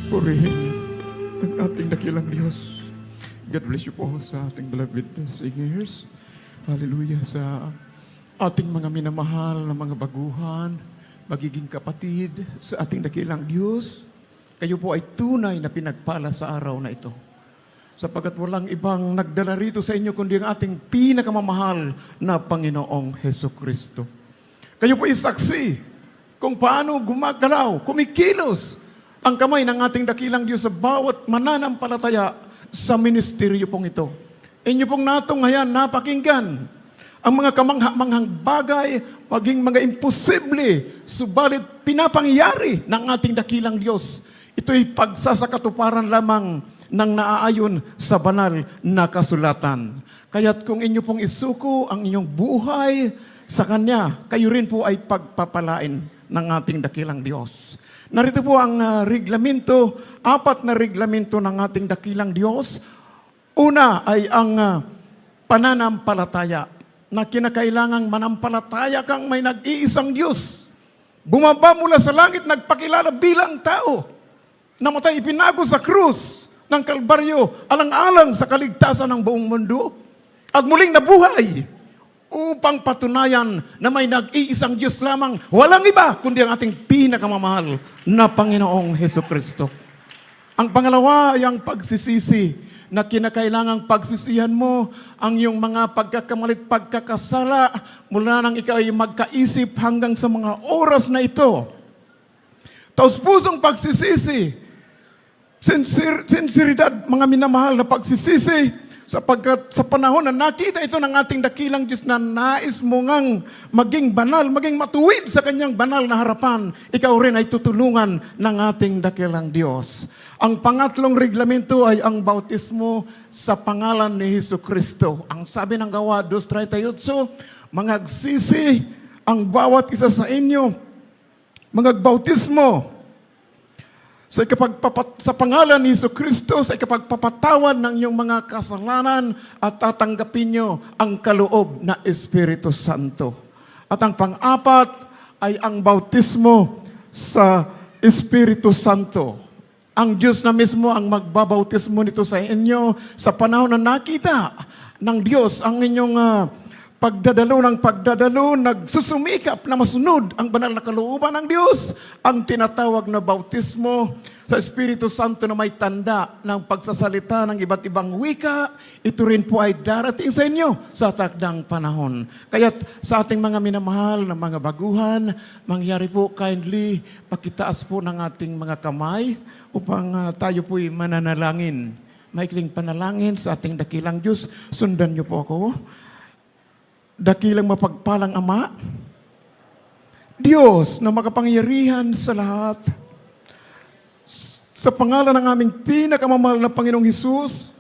Purihin ang ating dakilang Diyos. God bless you po sa ating beloved singers. Hallelujah sa ating mga minamahal na mga baguhan, magiging kapatid sa ating dakilang Diyos. Kayo po ay tunay na pinagpala sa araw na ito. Sapagat walang ibang nagdala rito sa inyo kundi ang ating pinakamamahal na Panginoong Heso Kristo. Kayo po ay saksi kung paano gumagalaw, kumikilos ang kamay ng ating dakilang Diyos sa bawat mananampalataya sa ministeryo pong ito. Inyo pong natunghayan, napakinggan ang mga kamangha-manghang bagay, maging mga imposible, subalit pinapangyayari ng ating dakilang Diyos. Ito'y pagsasakatuparan lamang ng naaayon sa banal na kasulatan. Kaya't kung inyo pong isuko ang inyong buhay sa Kanya, kayo rin po ay pagpapalain ng ating dakilang Diyos. Narito po ang reglamento, 4 na reglamento ng ating dakilang Diyos. Una ay ang pananampalataya, na kinakailangang manampalataya kang may nag-iisang Diyos. Bumaba mula sa langit, nagpakilala bilang tao. Namatay, ipinago sa krus ng Kalbaryo, alang-alang sa kaligtasan ng buong mundo. At muling nabuhay upang patunayan na may nag-iisang Diyos lamang, walang iba kundi ang ating pinakamamahal na Panginoong Hesukristo. Ang pangalawa ay ang pagsisisi, na kinakailangang pagsisihan mo ang iyong mga pagkakamalit, pagkakasala mula nang ikaw ay magkaisip hanggang sa mga oras na ito. Taos pusong pagsisisi, sinseridad, mga minamahal na pagsisisi, sapagkat sa panahon na nakita ito ng ating dakilang Diyos na nais mo ngang maging banal, maging matuwid sa kanyang banal na harapan, ikaw rin ay tutulungan ng ating dakilang Diyos. Ang pangatlong reglamento ay ang bautismo sa pangalan ni Hesukristo. Ang sabi ng Gawa 2:38, mangagsisi ang bawat isa sa inyo, mangagbautismo sa pangalan ni Hesukristo, sa ikapagpapatawad ng iyong mga kasalanan at tatanggapin nyo ang kaloob na Espiritu Santo. At ang pang-apat ay ang bautismo sa Espiritu Santo. Ang Diyos na mismo ang magbabautismo nito sa inyo sa panahon na nakita ng Diyos ang inyong pagdadalo, nagsusumikap na masunod ang banal na kalooban ng Diyos, ang tinatawag na bautismo sa Espiritu Santo na may tanda ng pagsasalita ng iba't ibang wika. Ito rin po ay darating sa inyo sa takdang panahon. Kaya't sa ating mga minamahal na mga baguhan, mangyari po kindly, pakitaas po ng ating mga kamay upang tayo po'y mananalangin. Maikling panalangin sa ating dakilang Diyos. Sundan niyo po ako. Dakilang mapagpalang Ama, Diyos na makapangyarihan sa lahat, sa pangalan ng aming pinakamamahal na Panginoong Hesus,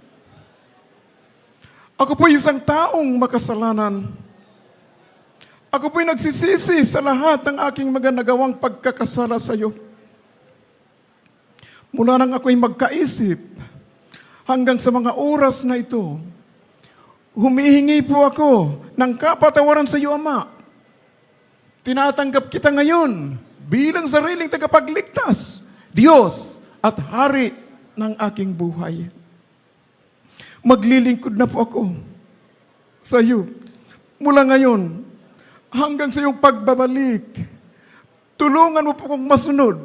ako po'y isang taong makasalanan. Ako po'y nagsisisi sa lahat ng aking mga nagawang pagkakasala sa iyo. Mula nang ako'y magkaisip hanggang sa mga oras na ito, humihingi po ako ng kapatawaran sa iyo, Ama. Tinatanggap kita ngayon bilang sariling tagapagligtas, Diyos at Hari ng aking buhay. Maglilingkod na po ako sa iyo mula ngayon hanggang sa iyong pagbabalik. Tulungan mo po kong masunod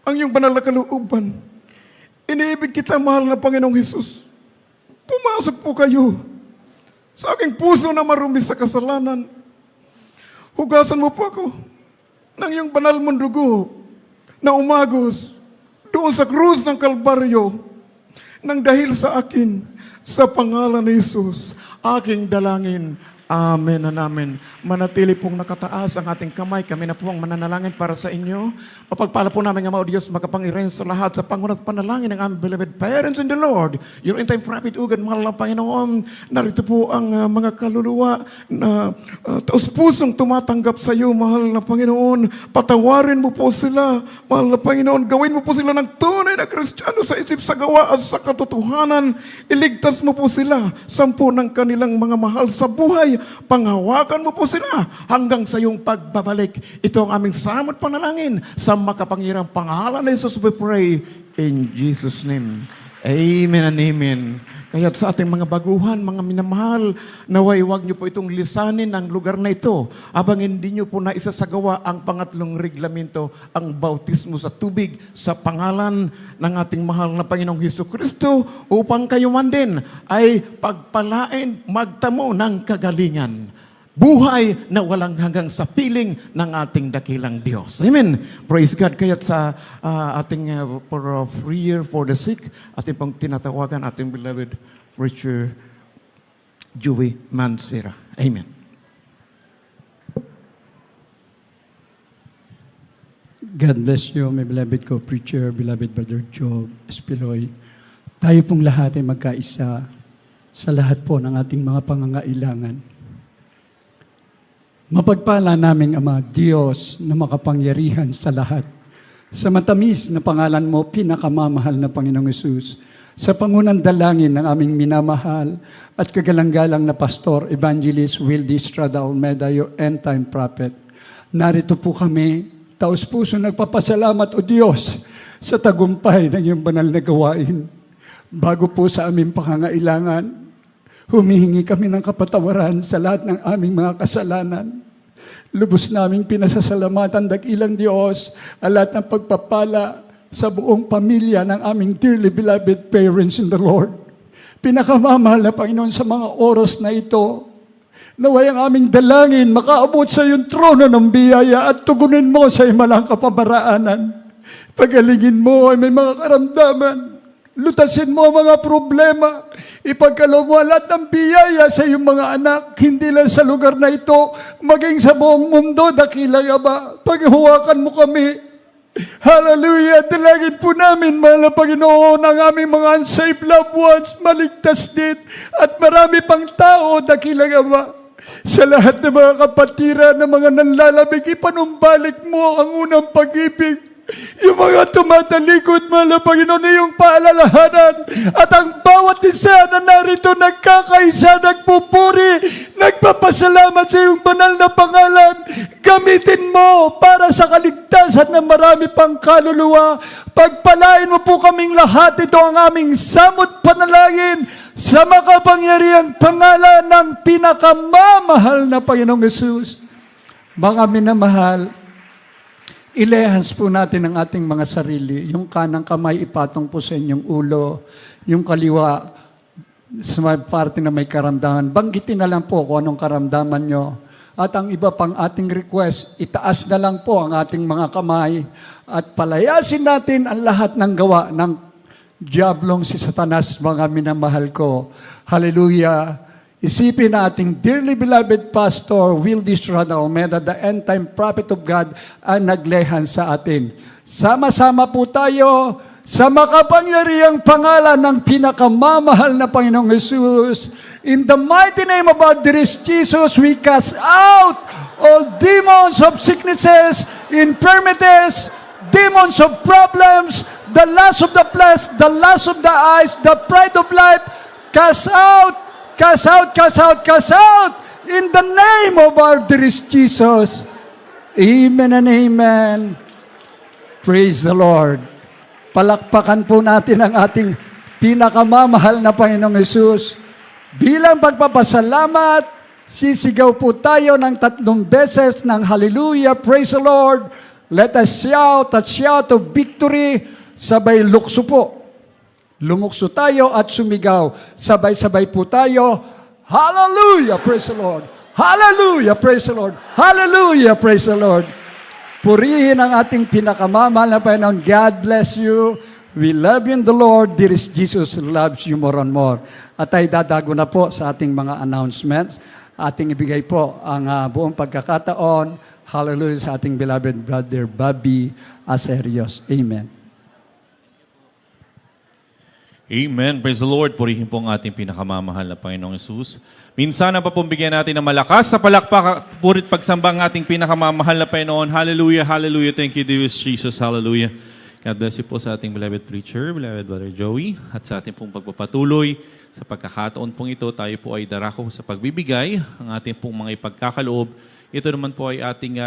ang iyong banal na kalooban. Iniibig kita, mahal na Panginoong Hesus. Pumasok po kayo sa aking puso na marumi sa kasalanan. Hugasan mo po ako ng iyong banal mong dugo na umagos doon sa krus ng Kalbaryo nang dahil sa akin, sa pangalan ni Jesus, aking dalangin. Amen and amen. Manatili pong nakataas ang ating kamay. Kami na po ang mananalangin para sa inyo. Mapagpala po namin, Ama o Diyos, makapangyarihan sa lahat sa pangunat panalangin ng aming beloved parents in the Lord. Your in-time prophet, ugad, mahal na Panginoon. Narito po ang mga kaluluwa na taus-pusong tumatanggap sa iyo, mahal na Panginoon. Patawarin mo po sila, mahal na Panginoon. Gawin mo po sila ng tunay na Kristiyano sa isip, sa gawa at sa katotohanan. Iligtas mo po sila, sampu ng kanilang mga mahal sa buhay. Panghawakan mo po sila hanggang sa iyong pagbabalik. Ito ang aming samot panalangin sa makapangyarihang pangalan ni Jesus we pray in Jesus' name. Amen and amen. Kaya sa ating mga baguhan, mga minamahal, naway wag niyo po itong lisanin ang lugar na ito abang hindi niyo po na isasagawa ang pangatlong reglamento, ang bautismo sa tubig sa pangalan ng ating mahal na Panginoong Hesukristo upang kayo man din ay pagpalain, magtamo ng kagalingan. Buhay na walang hanggang sa piling ng ating dakilang Diyos. Amen. Praise God. Kaya't sa ating for prayer for the sick, ating pang tinatawagan ating beloved preacher Joey Mansera. Amen.
God bless you, my beloved co-preacher, beloved Brother Job Espiloy. Tayo pong lahat ay magkaisa sa lahat po ng ating mga pangangailangan. Mapagpala naming Ama, Diyos na makapangyarihan sa lahat. Sa matamis na pangalan mo, pinakamamahal na Panginoong Hesus, sa pangunang dalangin ng aming minamahal at kagalang-galang na Pastor, Evangelist Wildy Estrada Olmeda, your end-time prophet, narito po kami, taos-puso nagpapasalamat, O Diyos, sa tagumpay ng iyong banal na gawain. Bago po sa aming pangangailangan, humihingi kami ng kapatawaran sa lahat ng aming mga kasalanan. Lubos naming pinasasalamatan, dakilang Diyos, ang lahat ng pagpapala sa buong pamilya ng aming dearly beloved parents in the Lord. Pinakamamahal na Panginoon, sa mga oras na ito, naway ang aming dalangin makaabot sa iyong trono ng biyaya at tugunin mo sa imalang kapamaraanan. Pagalingin mo ay may mga karamdaman. Lutasin mo ang mga problema. Ipagkaloob mo lahat ng biyaya sa iyong mga anak, hindi lang sa lugar na ito, maging sa buong mundo, dakilang Ama. Paghawakan mo kami. Hallelujah! Dalangin po namin, mahal na Panginoon, ang aming mga unsaved loved ones, maligtas din, at marami pang tao, dakilang Ama. Sa lahat ng mga kapatiran, ng mga nanlalamig, ipanumbalik mo ang unang pag-ibig. Yung mga tumatalikod, mahal na Panginoon, iyong paalalahanan, at ang bawat isa na narito nagkakaisa, nagpupuri, nagpapasalamat sa iyong banal na pangalan, gamitin mo para sa kaligtasan ng marami pang kaluluwa. Pagpalain mo po kaming lahat. Ito ang aming samot panalangin sa makapangyarihang pangalan ng pinakamamahal na Panginoong Hesus. Mga minamahal, ilehans po natin ang ating mga sarili. Yung kanang kamay ipatong po sa inyong ulo. Yung kaliwa sa may parte na may karamdaman. Banggitin na lang po kung anong karamdaman nyo. At ang iba pang ating request, itaas na lang po ang ating mga kamay at palayasin natin ang lahat ng gawa ng diablong si Satanas, mga minamahal ko. Hallelujah! Isipin na ating dearly beloved Pastor Wildy Estrada Olmeda, the end-time prophet of God, ang naglehan sa atin. Sama-sama po tayo sa makapangyarihang pangalan ng pinakamamahal na Panginoong Hesus. In the mighty name of our dearest Jesus, we cast out all demons of sicknesses, infirmities, demons of problems, the lust of the flesh, the lust of the eyes, the pride of life. Cast out, cast out, cast out, cast out in the name of our dearest Jesus. Amen and amen. Praise the Lord. Palakpakan po natin ang ating pinakamamahal na Panginoong Hesus. Bilang pagpapasalamat, sisigaw po tayo ng 3 beses ng Hallelujah, praise the Lord. Let us shout at shout of victory. Sabay lukso po. Lumukso tayo at sumigaw. Sabay-sabay po tayo. Hallelujah, praise the Lord. Hallelujah, praise the Lord. Hallelujah, praise the Lord. Purihin ang ating pinakamamahal na Panginoon. God bless you. We love you in the Lord. Dearest Jesus loves you more and more. At ay dadago na po sa ating mga announcements. Ating ibigay po ang buong pagkakataon. Hallelujah sa ating beloved brother Bobby Aserios. Amen.
Amen. Praise the Lord. Purihin po ang ating pinakamamahal na Panginoong Hesus. Minsan na pa pong bigyan natin ng malakas sa palakpak, purit pagsamba ang ating pinakamamahal na Panginoon. Hallelujah, hallelujah. Thank you, dearest Jesus. Hallelujah. God bless you po sa ating beloved preacher, beloved Brother Joey, at sa ating pong pagpapatuloy. Sa pagkakataon pong ito, tayo po ay darako sa pagbibigay, ang ating pong mga ipagkakaloob. Ito naman po ay ating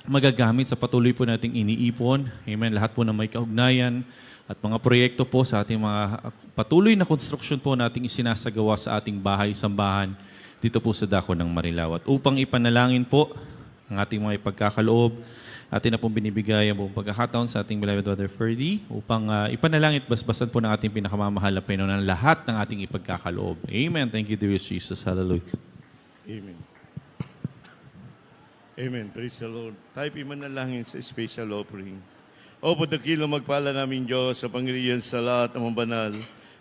magagamit sa patuloy po nating iniipon. Amen. Lahat po na may kaugnayan at mga proyekto po sa ating mga patuloy na konstruksyon po nating isinasagawa sa ating bahay-sambahan dito po sa Dako ng Marilao. At upang ipanalangin po ang ating mga ipagkakaloob, atin na pong binibigay ang buong pagkakataon sa ating beloved Brother Ferdy upang ipanalangin at basbasan po ng ating pinakamamahal na Panginoon ang lahat ng ating ipagkakaloob. Amen. Thank you, dear Jesus. Hallelujah.
Amen. Amen. Praise the Lord. Tayo imanalangin sa special offering. O, pagdakilo magpala namin Diyos sa Panginoon sa lahat ng mga banal.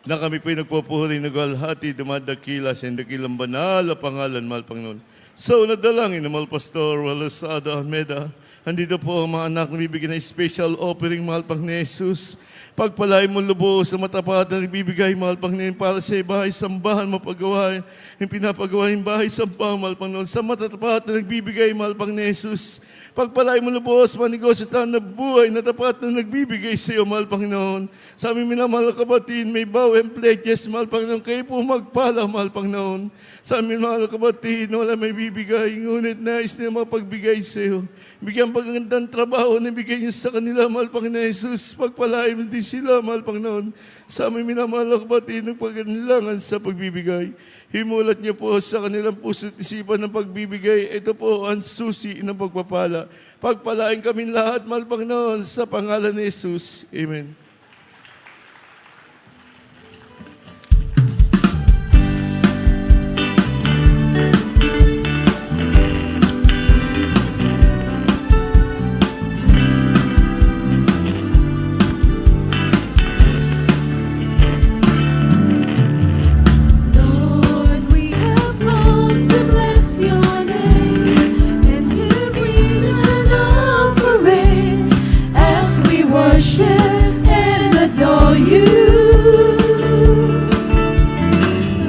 na kami po'y nagpupuri, nagwalhati, dumadakila sa dakilang banal na pangalan, mahal Panginoon. So, nadalangin na mahal Pastor Walasada Almeda. Andito po ang mga anak na bibigyan ng special offering, mahal Panginoon Jesus. Pagpalain mo lubos sa matapat na nagbibigay, mahal Panginoon, para sa bahay sambahan mapagawa, yung pinapagawa yung bahay sambahan, mahal Panginoon, sa matatapat na nagbibigay, mahal Panginoon Jesus. Pagpalain mo lubos, manegosyo na buhay na tapat na nagbibigay sa iyo, mahal Panginoon. Sa aming minamahal na kapatid, may vow and pledges, mahal Panginoon, kayo po magpala, mahal Panginoon. Sa aming minamahal na kapatid, wala may bibigay, ngunit nais nila mapagbigay sa iyo. Bigyan pagandang trabaho na bigay niyo sa kanila, mahal Panginoon Jesus. Pagpalain mo din sila, mahal Panginoon. Sa aming minamahal na kapatid, nagpagkanilangan sa pagbibigay. Himulat niyo po sa kanilang puso at isipan ng pagbibigay. Ito po ang susi ng pagpapala. Pagpalain kami lahat, mahal Panginoon, sa pangalan ni Jesus. Amen.
Lord, we have come to bless your name and to bring an offering as we worship and adore you.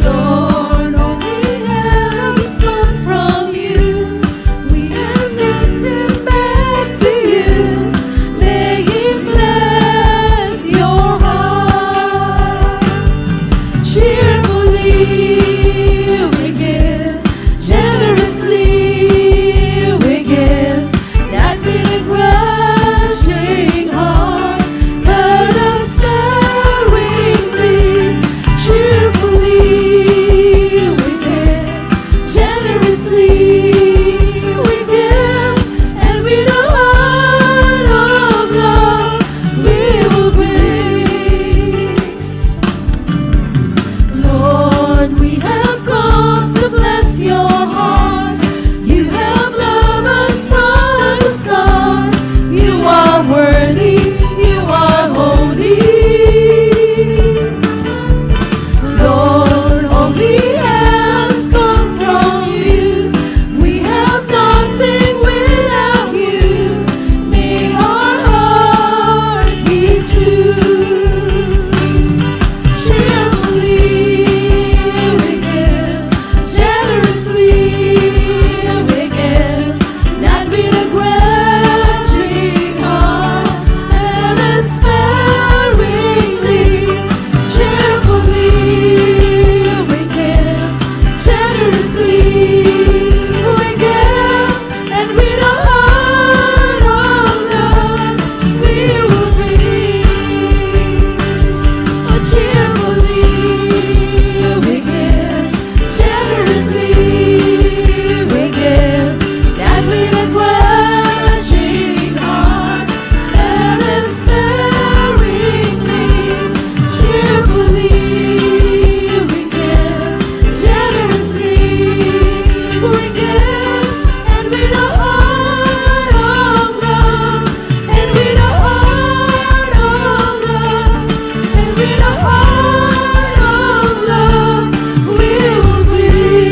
Lord, all we have comes from you. We have lifted back to you. May it bless your heart. Cheerfully we give, generously we give, not with a grudging heart, but a sparingly. Cheerfully we give, generously we give, and with a heart of love we will bring. Lord, we have come to bless your heart. You have loved us from the start. You are worthy, you are holy. Lord, all we have comes from you. We have nothing without you. May our hearts be true. Cheerfully we give, generously we give, not with a grudging heart, and sparingly. Cheerfully we give, generously we give, and with a heart of love we will bring. Oh, cheerfully we give, generously we give, not with a grudging heart, and sparingly. Cheerfully we give, generously we give, and with a heart of love, and with a heart of love, and with a heart of love we will bring.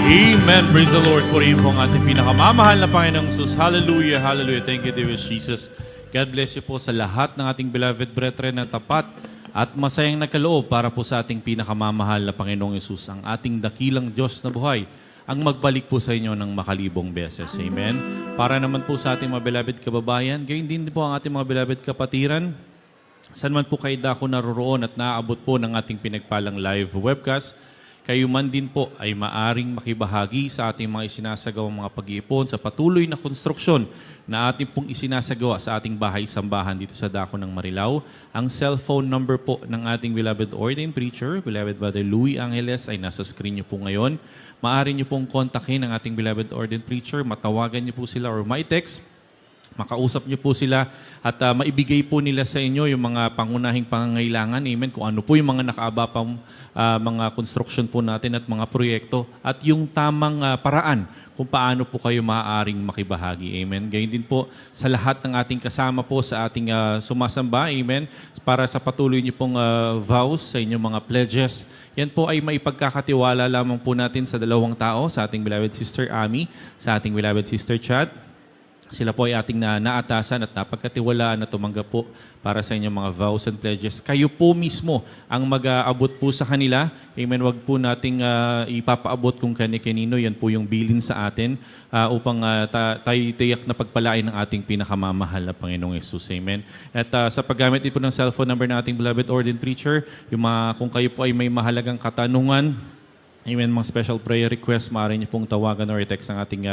Amen. Praise the Lord. Purihin po ang ating pinakamamahal na Panginoong Jesus. Hallelujah. Hallelujah. Thank you, dear Jesus. God bless you po sa lahat ng ating beloved brethren na tapat at masayang nakaloob para po sa ating pinakamamahal na Panginoong Jesus, ang ating dakilang Diyos na buhay, ang magbalik po sa inyo ng makalibong beses. Amen. Para naman po sa ating mga beloved kababayan, gayon din po ang ating mga beloved kapatiran, saan man po kayo dako naroroon at naaabot po ng ating pinagpalang live webcast, kayo man din po ay maaring makibahagi sa ating mga isinasagawang mga pag-iipon sa patuloy na konstruksyon na ating pong isinasagawa sa ating bahay-sambahan dito sa dako ng Marilao. Ang cellphone number po ng ating beloved ordained preacher, beloved Brother Louie Angeles, ay nasa screen niyo po ngayon. Maaari niyo pong kontakin ang ating beloved ordained preacher, matawagan niyo po sila or may text makausap niyo po sila at maibigay po nila sa inyo yung mga pangunahing pangangailangan. Amen. Kung ano po yung mga nakaaba pang mga construction po natin at mga proyekto at yung tamang paraan kung paano po kayo maaaring makibahagi. Amen. Gayun din po sa lahat ng ating kasama po sa ating sumasamba. Amen. Para sa patuloy niyo pong vows sa inyong mga pledges. Yan po ay maipagkakatiwala lamang po natin sa dalawang tao, sa ating beloved Sister Ami, sa ating beloved Sister Chad. Sila po ay ating naatasan at napagkatiwalaan na tumanggap po para sa inyong mga vows and pledges. Kayo po mismo ang mag-aabot po sa kanila. Amen. Wag po nating ipapaabot kung kani-kanino. Yan po yung bilin sa atin upang tayo tiyak na pagpalain ng ating pinakamamahal na Panginoong Yesus. Amen. At sa paggamit din po ng cellphone number ng ating beloved ordained preacher, yung kung kayo po ay may mahalagang katanungan, amen, mga special prayer request, maaari niyo pong tawagan or text ang ating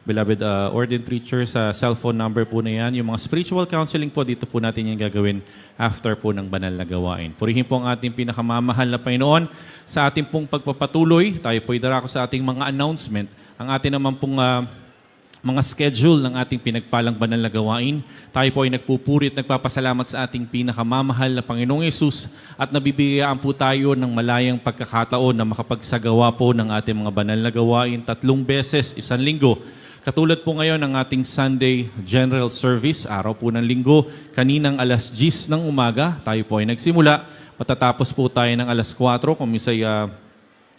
beloved ordained preacher sa cellphone number po na yan. Yung mga spiritual counseling po, dito po natin yung gagawin after po ng banal na gawain. Purihin po ang ating pinakamamahal na Panginoon sa ating pong pagpapatuloy. Tayo po idarako sa ating mga announcement. Ang ating naman pong mga schedule ng ating pinagpalang banal na gawain. Tayo po ay nagpupuri at nagpapasalamat sa ating pinakamamahal na Panginoong Yesus at nabibigyan po tayo ng malayang pagkakataon na makapagsagawa po ng ating mga banal na gawain 3 beses, 1 linggo. Katulad po ngayon ng ating Sunday General Service, araw po ng linggo, kaninang alas 10 ng umaga, tayo po ay nagsimula. Matatapos po tayo ng alas 4, kung misay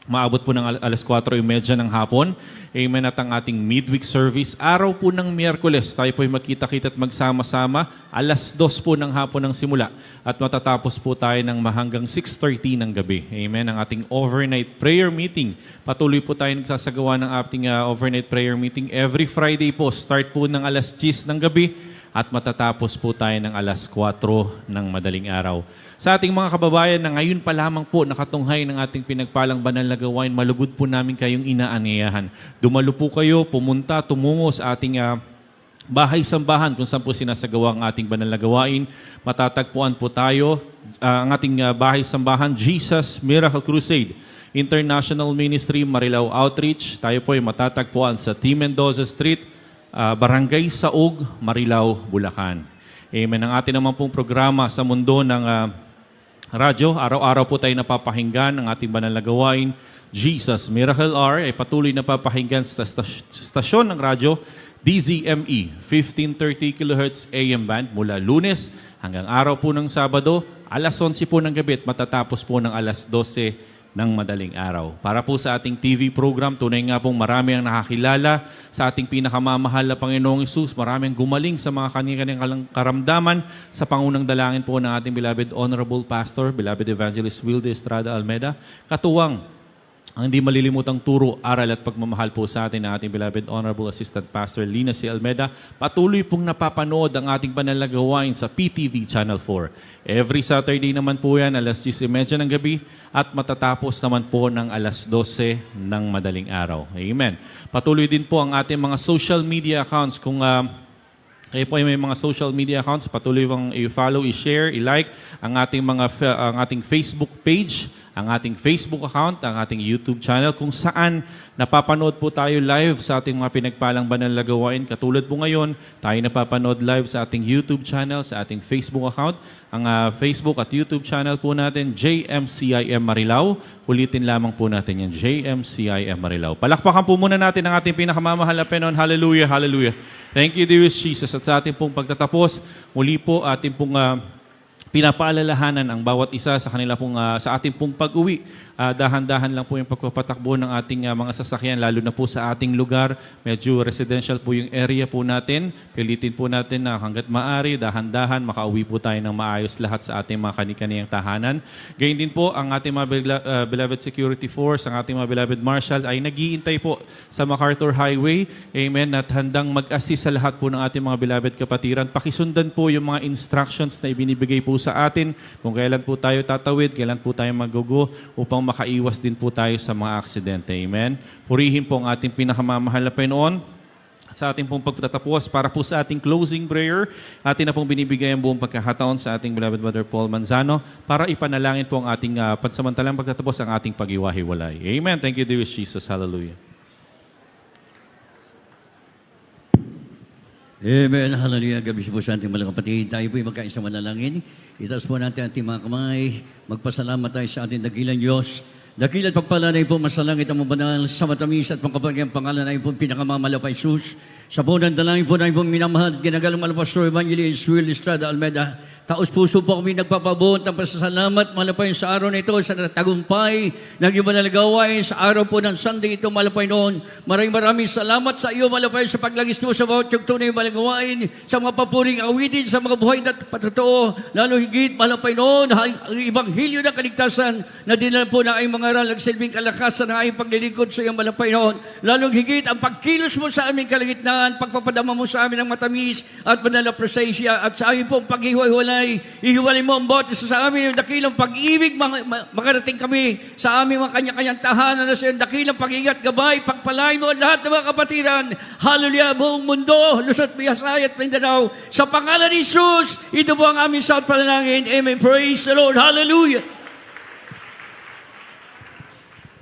maabot po ng alas 4:30 ng hapon. Amen. At ang ating midweek service, araw po ng Miyerkules, tayo po ay magkita-kita at magsama-sama. Alas 2 po ng hapon ng simula. At matatapos po tayo ng hanggang 6:30 ng gabi. Amen. Ang ating overnight prayer meeting. Patuloy po tayo nagsasagawa ng ating overnight prayer meeting every Friday po. Start po ng alas 10 ng gabi at matatapos po tayo ng alas 4 ng madaling araw. Sa ating mga kababayan na ngayon pa lamang po nakatunghay ng ating pinagpalang banal na gawain, malugod po namin kayong inaanyayahan. Dumalo po kayo, pumunta, tumungo sa ating bahay-sambahan kung saan po sinasagawa ang ating banal na gawain. Matatagpuan po tayo ang ating bahay-sambahan, Jesus Miracle Crusade International Ministry, Marilao Outreach. Tayo po ay matatagpuan sa T. Mendoza Street, Barangay Saug, Marilao, Bulacan. Amen. Ang ating naman pong programa sa mundo ng radyo, araw-araw po tayo napapahinggan ng ating banal na gawain. Jesus Miracle Hour ay patuloy na papahinggan sa stasyon ng radyo DZME 1530 kHz AM band mula Lunes hanggang araw po ng Sabado, alas 11 po ng gabi at matatapos po ng alas 12 ng madaling araw. Para po sa ating TV program, tunay nga pong marami ang nakakilala sa ating pinakamamahal na Panginoong Hesus. Marami ang gumaling sa mga kanilang karamdaman sa pangunang dalangin po ng ating beloved Honorable Pastor, beloved Evangelist Wilde Estrada Almeda. Katuwang ang hindi malilimutang turo, aral at pagmamahal po sa atin ng ating beloved Honorable Assistant Pastor Lina C. Almeda. Patuloy pong napapanood ang ating banal na gawain sa PTV Channel 4. Every Saturday naman po yan, alas 10:30 ng gabi at matatapos naman po ng alas 12 ng madaling araw. Amen. Patuloy din po ang ating mga social media accounts. Kung kayo po ay may mga social media accounts, patuloy pong i-follow, i-share, i-like ang ating Facebook page, ang ating Facebook account, ang ating YouTube channel, kung saan napapanood po tayo live sa ating mga pinagpalang banal na gawain. Katulad po ngayon, tayo napapanood live sa ating YouTube channel, sa ating Facebook account. Ang Facebook at YouTube channel po natin, JMCIM Marilao. Ulitin lamang po natin yan, JMCIM Marilao. Palakpakan po muna natin ang ating pinakamamahal na Panginoon. Hallelujah, hallelujah. Thank you, dearest Jesus. At sa ating pong pagtatapos, muli po ating pong pinapaalalahanan ang bawat isa sa kanila pong sa ating pong pag-uwi. Dahan-dahan lang po yung pagpapatakbo ng ating mga sasakyan, lalo na po sa ating lugar. Medyo residential po yung area po natin. Pilitin po natin na hanggat maaari, dahan-dahan, makauwi po tayo ng maayos lahat sa ating mga kani-kaniyang tahanan. Gayun din po, ang ating mga beloved security force, ang ating mga beloved marshal ay nag-iintay po sa MacArthur Highway. Amen. At handang mag-assist sa lahat po ng ating mga beloved kapatiran. Pakisundan po yung mga instructions na ibinibigay po sa atin kung kailan po tayo tatawid, kailan po tayo mag-go upang makaiwas din po tayo sa mga aksidente. Amen. Purihin po ang ating pinakamamahal na Panginoon. Sa ating pong pagtatapos, para po sa ating closing prayer, atin na pong binibigay ang buong pagkakataon sa ating beloved Mother Paul Manzano para ipanalangin po ang ating pansamantalang pagtatapos ang ating pag-iwahiwalay. Amen. Thank you, dearest Jesus. Hallelujah.
Amen. Hallelujah. Gabi po sa ating mga kapatid. Tayo po'y magkaisang manalangin. Itaas po natin ating mga kamay. Magpasalamat tayo sa ating dakilang Diyos. Dakilat pagpalanay po masalangit ang banal sa matamis at pangkapagyang pangalan ay po pinakamamala pa Jesus. Sa buong dalangin po na pong minamahal at ginagalang Pastor Evangelist Will Estrada Almeida. Taos puso po kami nagpapabuot ng pasasalamat malapay sa araw na ito sa tagumpay ng iyong banal gawain sa araw po ng Sunday ito malapay noon. Maraming salamat sa iyo malapay sa paglagis mo sa bawat yugto na iyong banal gawain, sa mga papuring awitin, sa mga buhay na patotoo, lalo higit malapay noon ang Ebanghelyo ng kaligtasan na dinala po na ay mga aral nagsilbing kalakasan ng aming paglilingkod sa iyong malapay noon. Lalong higit ang pagkilos mo sa aming kalagitnaan, pagpapadama mo sa amin ng matamis at banal na presensya at sa amin pong paghihiwalay. Ihiwalay mo ang bawat isa sa amin yung dakilang pag-ibig makarating kami sa aming mga kanya-kanyang tahanan na sa iyong dakilang pag-ingat, gabay, pagpalay mo lahat ng mga kapatiran. Hallelujah, buong mundo, Luzon, Visayas at Mindanao. Sa pangalan ni Jesus, ito po ang aming sa panalangin. Amen. Praise the Lord. Hallelujah.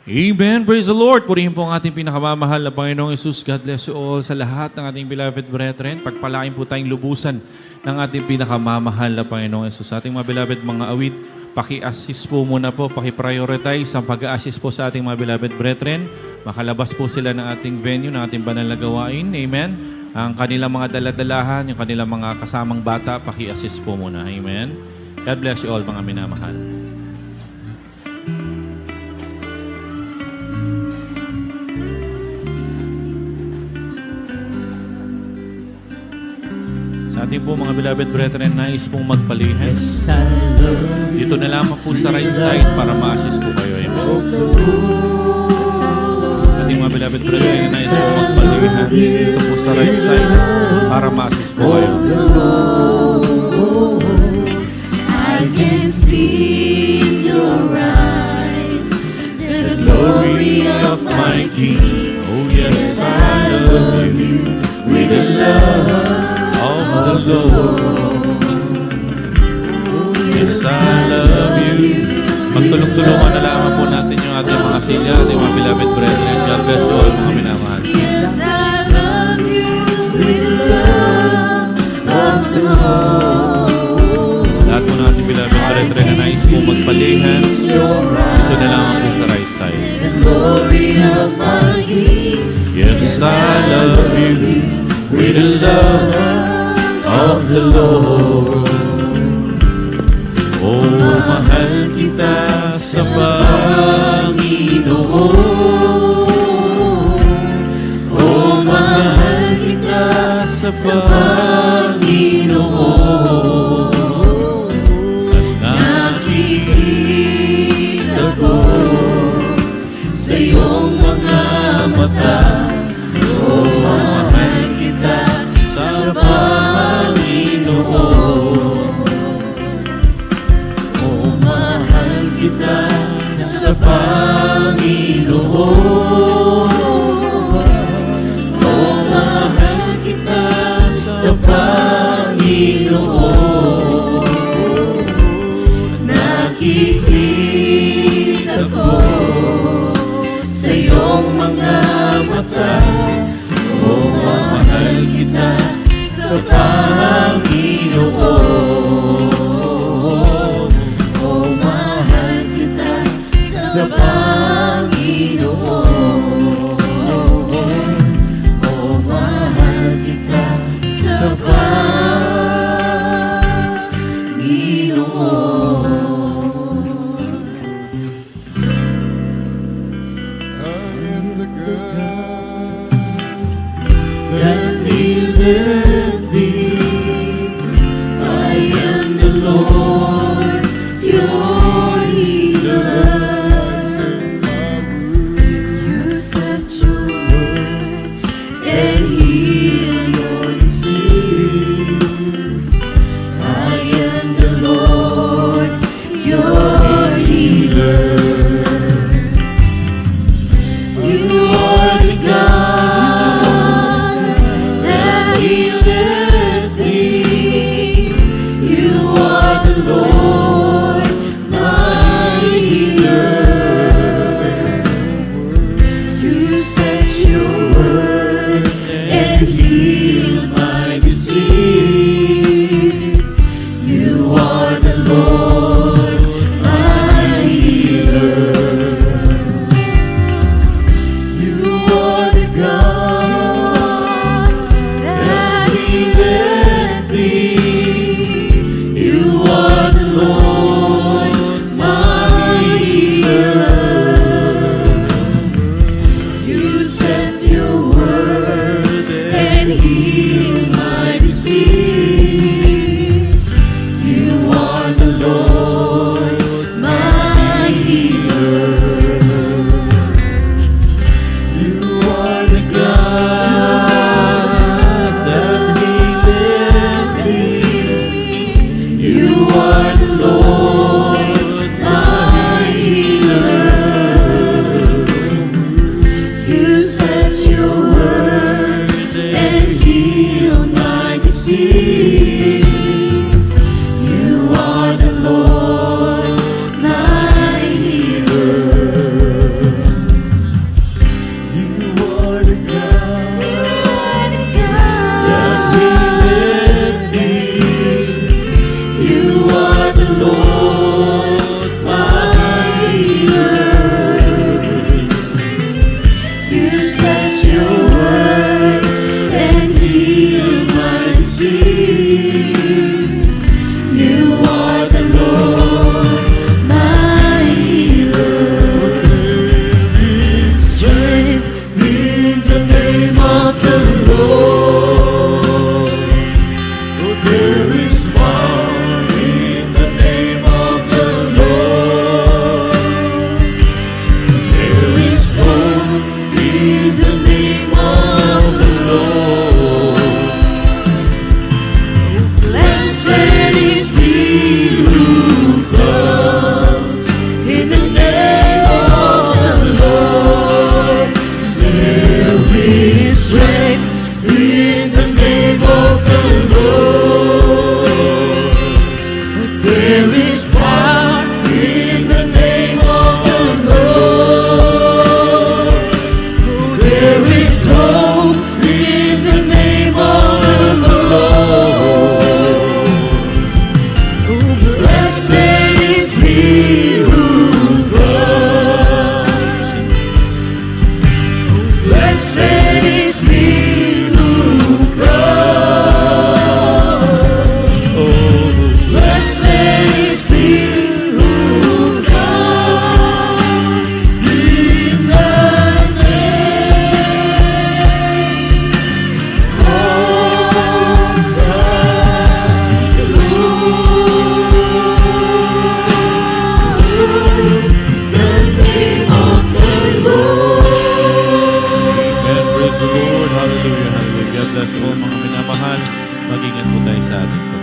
Amen. Praise the Lord. Purihin po ang ating pinakamamahal na Panginoong Yesus. God bless you all sa lahat ng ating beloved brethren. Pagpalain po tayong lubusan ng ating pinakamamahal na Panginoong Yesus. Sa ating mga beloved mga awit, paki-assist po muna po, paki-prioritize ang pag-assist po sa ating mga beloved brethren. Makalabas po sila ng ating venue, ng ating banal na gawain. Amen. Ang kanilang mga daladalahan, yung kanilang mga kasamang bata, paki-assist po muna. Amen. God bless you all mga minamahal. Sa ating po mga beloved brethren, nais pong magpalihan. Dito na lamang po sa right side para ma-assist po kayo. Amen. Ating mga beloved brethren, nais pong magpalihan. Dito po sa right side para ma-assist po kayo.
I can see in your eyes the glory of my King.
Oh yes, I love you
with the love
of the Lord. Yes, I love you. Magtulong-tulungan na lamang po natin yung ating mga silya, ating mga beloved brethren. God bless you all mga minamahal.
Yes, I love you with the love of the Lord.
Lahat po ng ating beloved brethren na nais po magpalihan, ito na lamang po sa right side.
The glory of my King.
Yes, I love you with the love of the Lord. Oh, mahal kita sa Panginoon. Oh, mahal kita sa Panginoon. At nakikita ko sa iyong mga mata. Oh, mahal kita sa Panginoon. Oh, mahal kita sa Panginoon. Oh, mahal kita sa Panginoon. Nakikita ko sa iyong mga mata. Oh, mahal kita sa Panginoon. Oh, mahal kita sa Panginoon. Oh, mahal kita sa Panginoon.
disease. You are the Lord, my healer. Strength in the name of the Lord. There is power in the name of the Lord. There is hope in the name of the Lord. Blessed is he who comes in the name of the Lord. There is strength in the name of the Lord. There is power in the name of the Lord. There is hope in the name of the Lord. Blessed is he who comes. Blessed is he who comes. Blessed is he who comes in the name of the Lord.
And praise the Lord. Hallelujah, hallelujah. God bless po mga minamahal. Mag-ingat po tayo sa ating